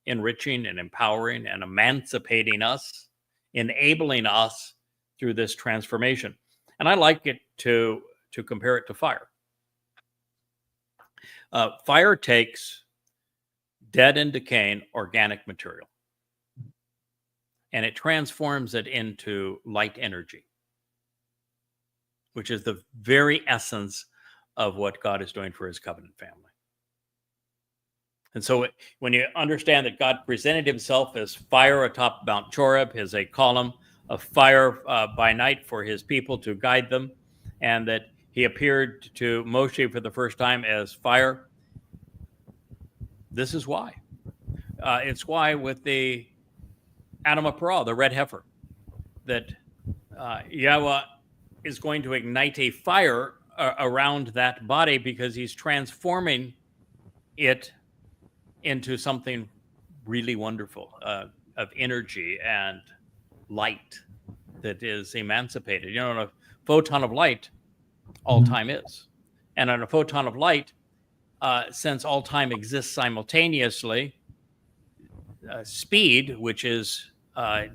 enriching and empowering and emancipating us, enabling us through this transformation. And I like it to compare it to fire. Fire takes dead and decaying organic material, and it transforms it into light energy, which is the very essence of what God is doing for his covenant family. And so when you understand that God presented himself as fire atop Mount Choreb, as a column of fire by night for his people to guide them, and that he appeared to Moshe for the first time as fire, this is why. It's why with the Adamah Parah, the red heifer, that Yahweh is going to ignite a fire around that body, because he's transforming it into something really wonderful, of energy and light that is emancipated. On a photon of light, all time is. And on a photon of light, since all time exists simultaneously, speed, which is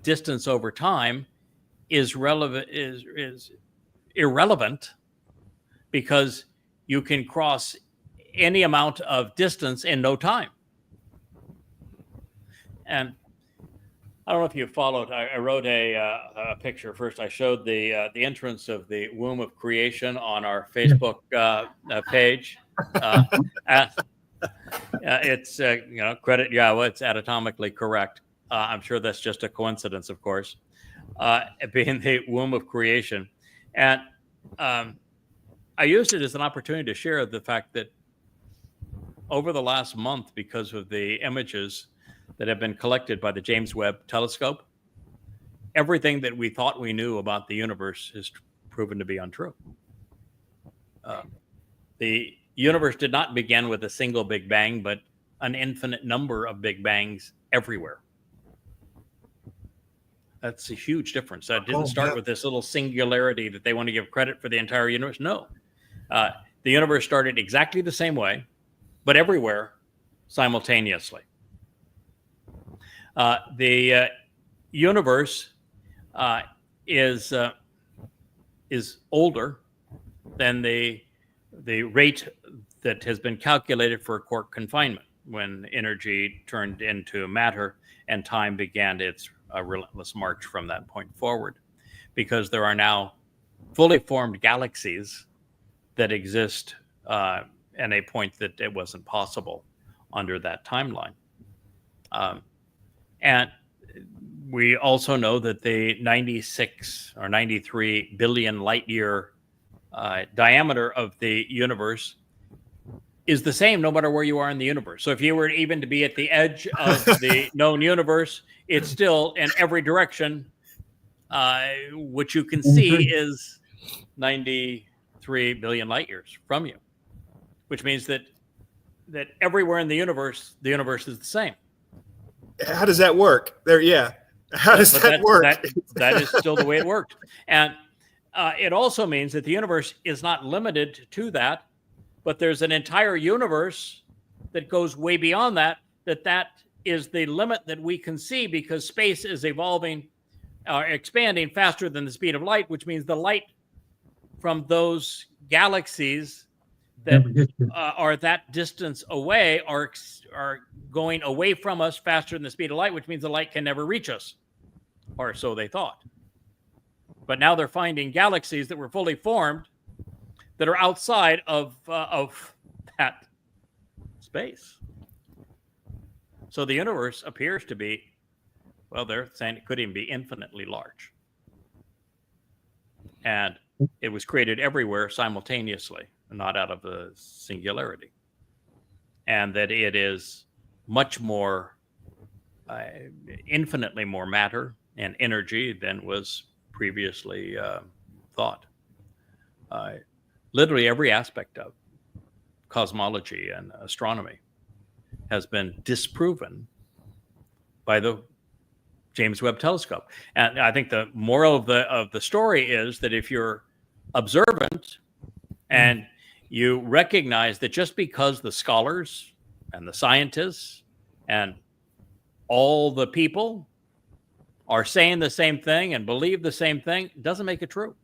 distance over time, is irrelevant, because you can cross any amount of distance in no time. And I don't know if you followed. I wrote a picture. First, I showed the entrance of the womb of creation on our Facebook page. It's credit Yahweh. It's anatomically correct. I'm sure that's just a coincidence, of course, being the womb of creation. And I used it as an opportunity to share the fact that over the last month, because of the images that have been collected by the James Webb Telescope, everything that we thought we knew about the universe has proven to be untrue. The universe did not begin with a single Big Bang, but an infinite number of Big Bangs everywhere. That's a huge difference. That didn't start with this little singularity that they want to give credit for the entire universe. No. The universe started exactly the same way, but everywhere simultaneously. The universe is older than the rate that has been calculated for quark confinement, when energy turned into matter and time began its relentless march from that point forward, because there are now fully formed galaxies that exist at a point that it wasn't possible under that timeline. And we also know that the 96 or 93 billion light year diameter of the universe is the same no matter where you are in the universe. So if you were even to be at the edge of the known universe, it's still in every direction. What you can see is 93 billion light years from you, which means that everywhere in the universe is the same. How does that work? How does that work? That is still the way it worked. And it also means that the universe is not limited to that, but there's an entire universe that goes way beyond that is the limit that we can see, because space is expanding faster than the speed of light, which means the light from those galaxies that are that distance away are going away from us faster than the speed of light, which means the light can never reach us, or so they thought. But now they're finding galaxies that were fully formed that are outside of that space. So the universe appears to be, well, they're saying it could even be infinitely large. And it was created everywhere simultaneously, not out of a singularity. And that it is much more, infinitely more matter and energy than was previously thought. Literally every aspect of cosmology and astronomy has been disproven by the James Webb Telescope. And I think the moral of the story is that if you're observant and you recognize that just because the scholars and the scientists and all the people are saying the same thing and believe the same thing, doesn't make it true.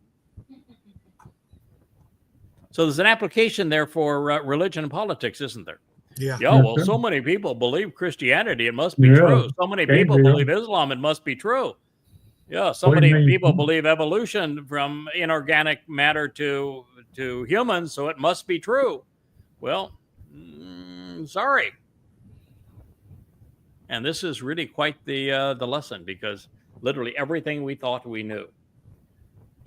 So there's an application there for religion and politics, isn't there? Yeah. Well, so many people believe Christianity, it must be true. So many people believe Islam, it must be true. Yeah, so many people believe evolution from inorganic matter to humans, so it must be true. Well, sorry. And this is really quite the lesson, because literally everything we thought we knew,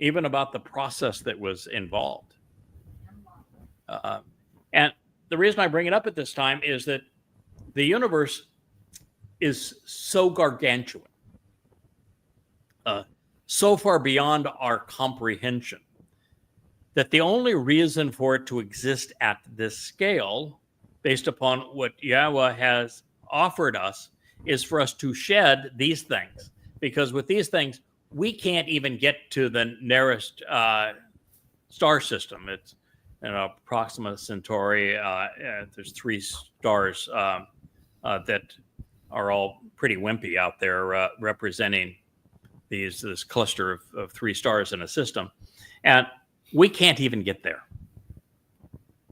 even about the process that was involved. And the reason I bring it up at this time is that the universe is so gargantuan, so far beyond our comprehension, that the only reason for it to exist at this scale, based upon what Yahowah has offered us, is for us to shed these things. Because with these things, we can't even get to the nearest star system. It's Proxima Centauri. There's 3 stars that are all pretty wimpy out there, representing this cluster of 3 stars in a system. And we can't even get there.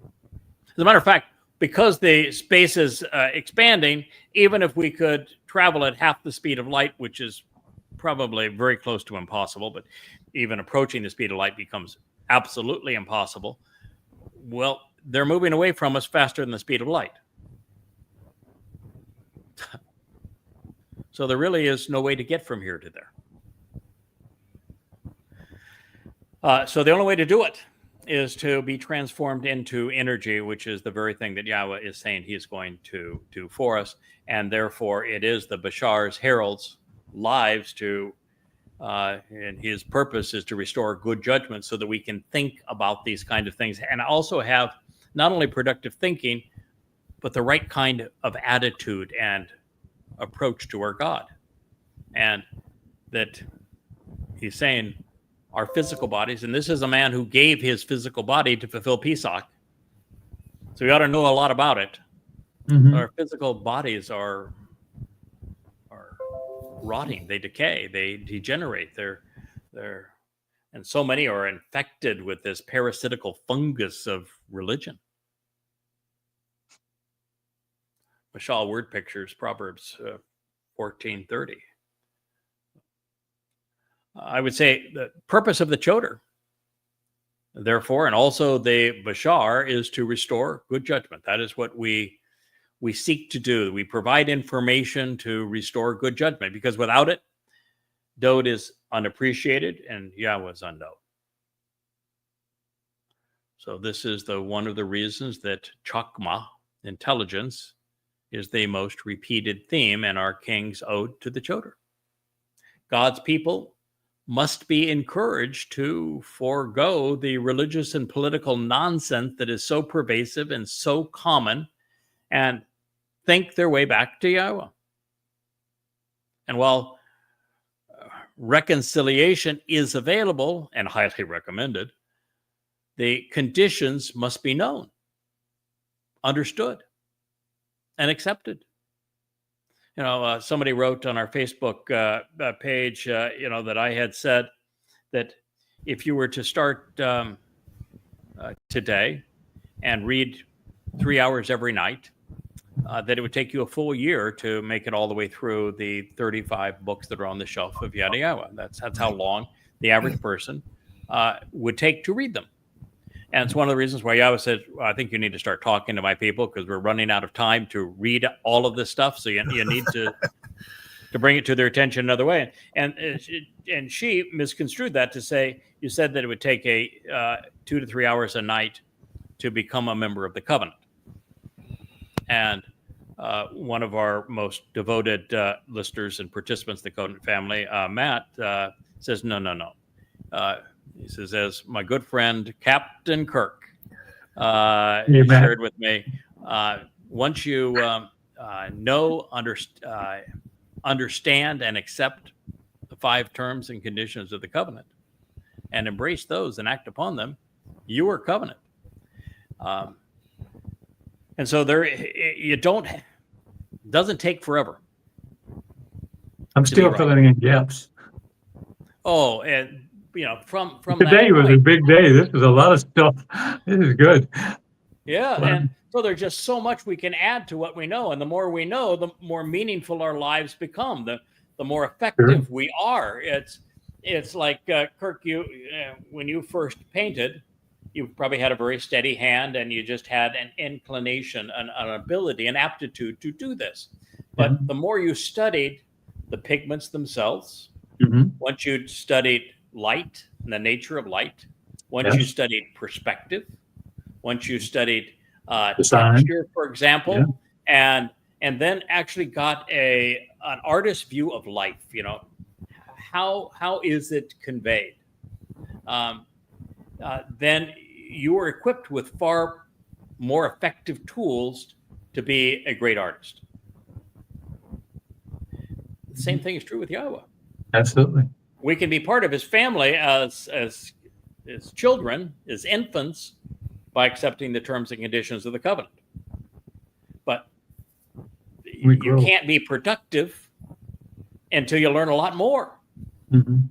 As a matter of fact, because the space is expanding, even if we could travel at half the speed of light, which is probably very close to impossible, but even approaching the speed of light becomes absolutely impossible. Well, they're moving away from us faster than the speed of light. So there really is no way to get from here to there. So the only way to do it is to be transformed into energy, which is the very thing that Yahowah is saying he is going to do for us. And therefore, it is the Bashar's heralds' lives and his purpose is to restore good judgment so that we can think about these kind of things and also have not only productive thinking, but the right kind of attitude and approach to our God. And that he's saying our physical bodies, and this is a man who gave his physical body to fulfill Pesach, so we ought to know a lot about it. Mm-hmm. Our physical bodies are rotting, they decay, they degenerate, and so many are infected with this parasitical fungus of religion. Mashal word pictures, Proverbs 14:30. I would say the purpose of the Choter, therefore, and also the Bashar, is to restore good judgment. That is what we seek to do. We provide information to restore good judgment, because without it, Dode is unappreciated and Yahowah is unknown. So this is one of the reasons that Chakmah, intelligence, is the most repeated theme in our King's Ode to the Choter. God's people must be encouraged to forego the religious and political nonsense that is so pervasive and so common, and think their way back to Yahowah. And while reconciliation is available and highly recommended, the conditions must be known, understood, and accepted. Somebody wrote on our Facebook page, that I had said that if you were to start today and read 3 hours every night, that it would take you a full year to make it all the way through the 35 books that are on the shelf of Yada Yahowah. That's how long the average person would take to read them. And it's one of the reasons why Yahowah said, I think you need to start talking to my people, because we're running out of time to read all of this stuff. So you need to bring it to their attention another way. And she misconstrued that to say, you said that it would take 2 to 3 hours a night to become a member of the covenant. And one of our most devoted listeners and participants in the covenant family, Matt, says, no. He says, as my good friend Captain Kirk shared with me, once you understand and accept the 5 terms and conditions of the covenant and embrace those and act upon them, you are covenant. And so doesn't take forever. I'm still filling in gaps. Oh, and from today was a big day. This is a lot of stuff. This is good. Yeah, and so there's just so much we can add to what we know, and the more we know, the more meaningful our lives become. The more effective we are. It's like Kirk, when you first painted, you probably had a very steady hand, and you just had an inclination, an ability, an aptitude to do this. But the more you studied the pigments themselves, once you studied light and the nature of light, once you studied perspective, once you studied texture, for example, and then actually got an artist's view of life, how is it conveyed? Then you are equipped with far more effective tools to be a great artist. The same thing is true with Yahowah. Absolutely. We can be part of his family as children, as infants, by accepting the terms and conditions of the covenant. But you can't be productive until you learn a lot more. And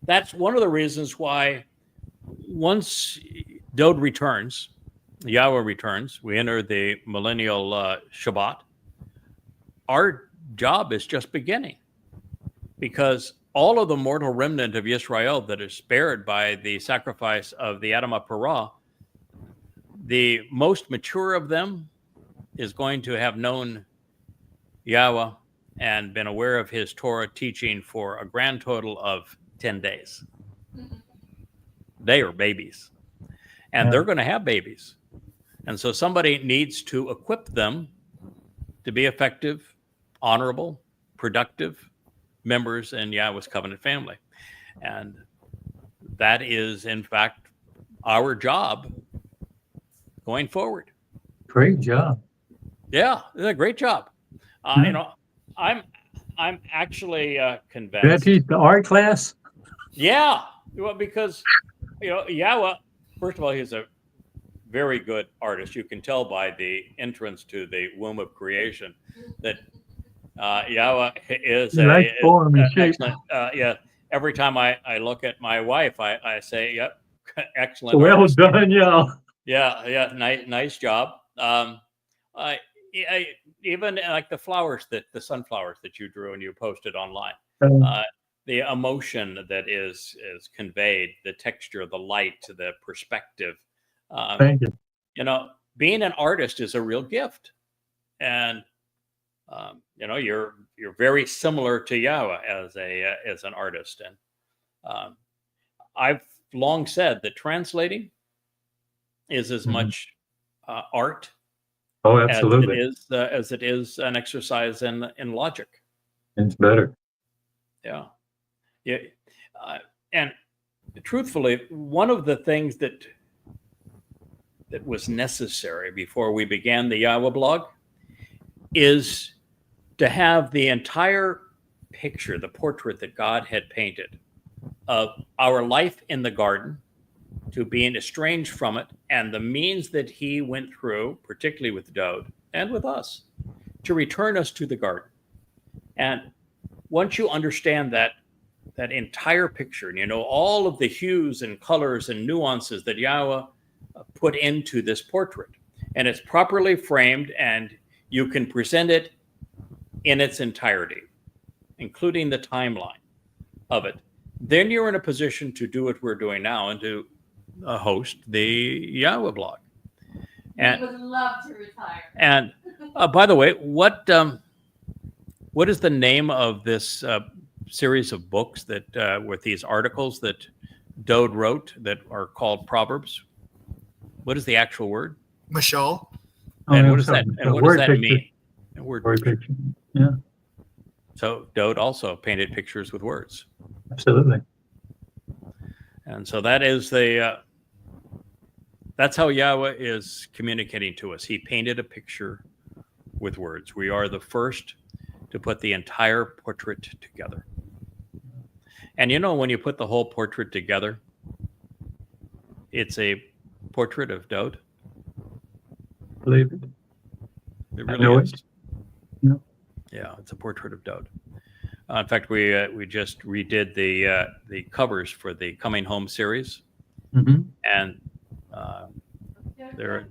that's one of the reasons why once Dode returns, Yahowah returns, we enter the millennial Shabat, our job is just beginning. Because all of the mortal remnant of Yisrael that is spared by the sacrifice of the Adam Parah, the most mature of them is going to have known Yahowah and been aware of his Torah teaching for a grand total of 10 days. They are babies, and they're going to have babies. And so somebody needs to equip them to be effective, honorable, productive members in Yahowah's covenant family. And that is, in fact, our job going forward. Great job. Yeah, it's a great job. I'm actually convinced. Did I teach the art class? Yeah, well, because Yahowah, first of all, he's a very good artist. You can tell by the entrance to the womb of creation that Yahowah is excellent. Every time I look at my wife, I say, "Yep, excellent." Well artist. done, y'all. Yeah, nice job. Even like the flowers, the sunflowers that you drew and you posted online, the emotion that is conveyed, the texture, the light, the perspective. Thank you. Being an artist is a real gift, and you're very similar to Yahowah as an artist. And I've long said that translating is as Mhm. much art Oh, as absolutely. it is an exercise in logic. It's better. Yeah, yeah, and truthfully, one of the things that was necessary before we began the YAHOWAH blog is to have the entire picture, the portrait that God had painted of our life in the garden, to being estranged from it, and the means that he went through, particularly with Dode and with us, to return us to the garden. And once you understand that entire picture, and you know all of the hues and colors and nuances that Yahweh put into this portrait, and it's properly framed, and you can present it in its entirety, including the timeline of it, then you're in a position to do what we're doing now and to host the YAHOWAH blog. And we would love to retire. And by the way, what is the name of this series of books that with these articles that Dode wrote that are called Proverbs? What is the actual word? Mashal. And yeah, what does that something. and A what does word that picture. mean? A word Word picture. picture. Yeah, So Dode also painted pictures with words. absolutely. And so that is that's how Yahweh is communicating to us. He painted a picture with words. We are the first to put the entire portrait together. And you know, when you put the whole portrait together, it's a portrait of Dode. Believe it. It I know really it. is. Yeah. Yeah, it's a portrait of Dode. In fact, we just redid the covers for the Coming Home series, Mm-hmm. and they're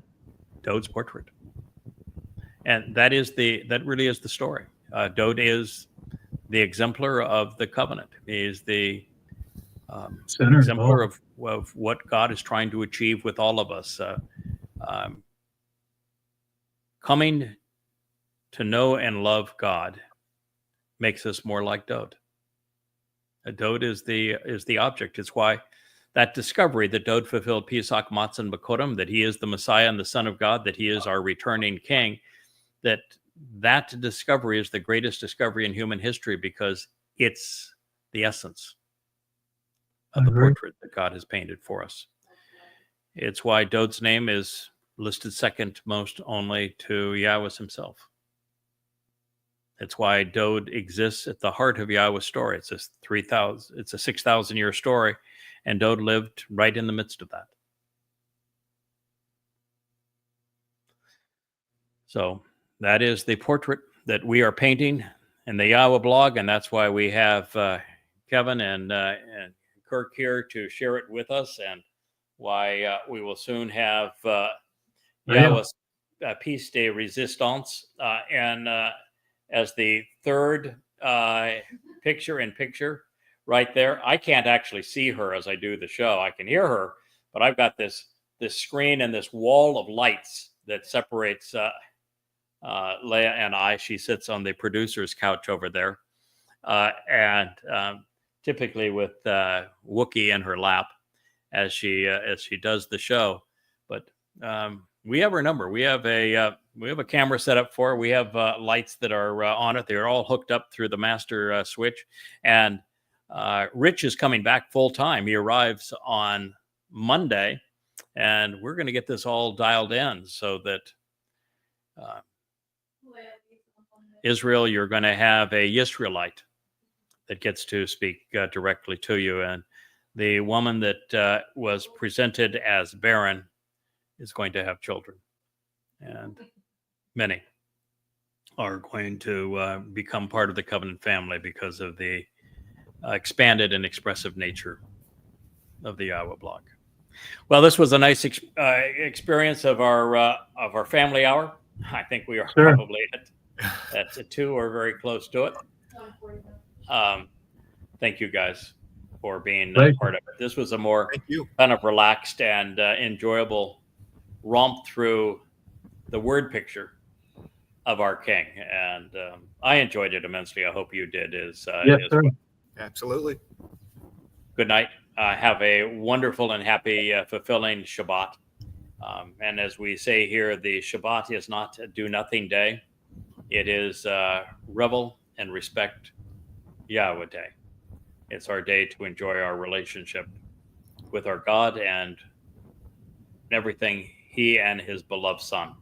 Dode's portrait, and that really is the story. Dode is the exemplar of the covenant. He is the Center exemplar of of what God is trying to achieve with all of us. Coming to know and love God makes us more like Dode. Dode is the object. It's why that discovery that Dode fulfilled Pesach Matzon Bakodim, that he is the Messiah and the Son of God, that he is our returning King, that discovery is the greatest discovery in human history because it's the essence of the portrait that God has painted for us. It's why Dode's name is listed second most only to Yahweh himself. It's why Dode exists at the heart of Yahweh's story. It's a 6,000 year story, and Dode lived right in the midst of that. So that is the portrait that we are painting in the YAHOWAH blog, and that's why we have Kevin and Kirk here to share it with us, and why we will soon have Yahweh's Peace Day Resistance and as the third picture right there. I can't actually see her as I do the show. I can hear her, but I've got this screen and this wall of lights that separates Leah and I. She sits on the producer's couch over there, and typically with Wookie in her lap as she does the show. But we have her number. We have a camera set up for her. We have lights that are on it. They're all hooked up through the master switch. And Rich is coming back full time. He arrives on Monday, and we're going to get this all dialed in so that Israel, you're going to have a Yisraelite that gets to speak directly to you. And the woman that was presented as barren is going to have children. And many are going to become part of the covenant family because of the expanded and expressive nature of the YAHOWAH blog. Well, this was a nice experience of our family hour. I think we are probably at 2 or very close to it. Thank you guys for being part of it. This was a more kind of relaxed and enjoyable romp through the word picture of our King, and I enjoyed it immensely. I hope you did as well. Absolutely. Good night. Have a wonderful and happy, fulfilling Shabbat. And as we say here, the Shabbat is not a do-nothing day. It is revel and respect Yahweh Day. It's our day to enjoy our relationship with our God and everything He and His beloved Son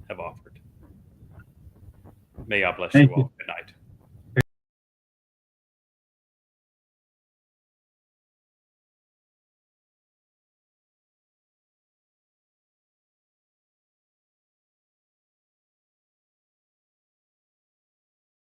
have offered. May God bless Thank you you. all.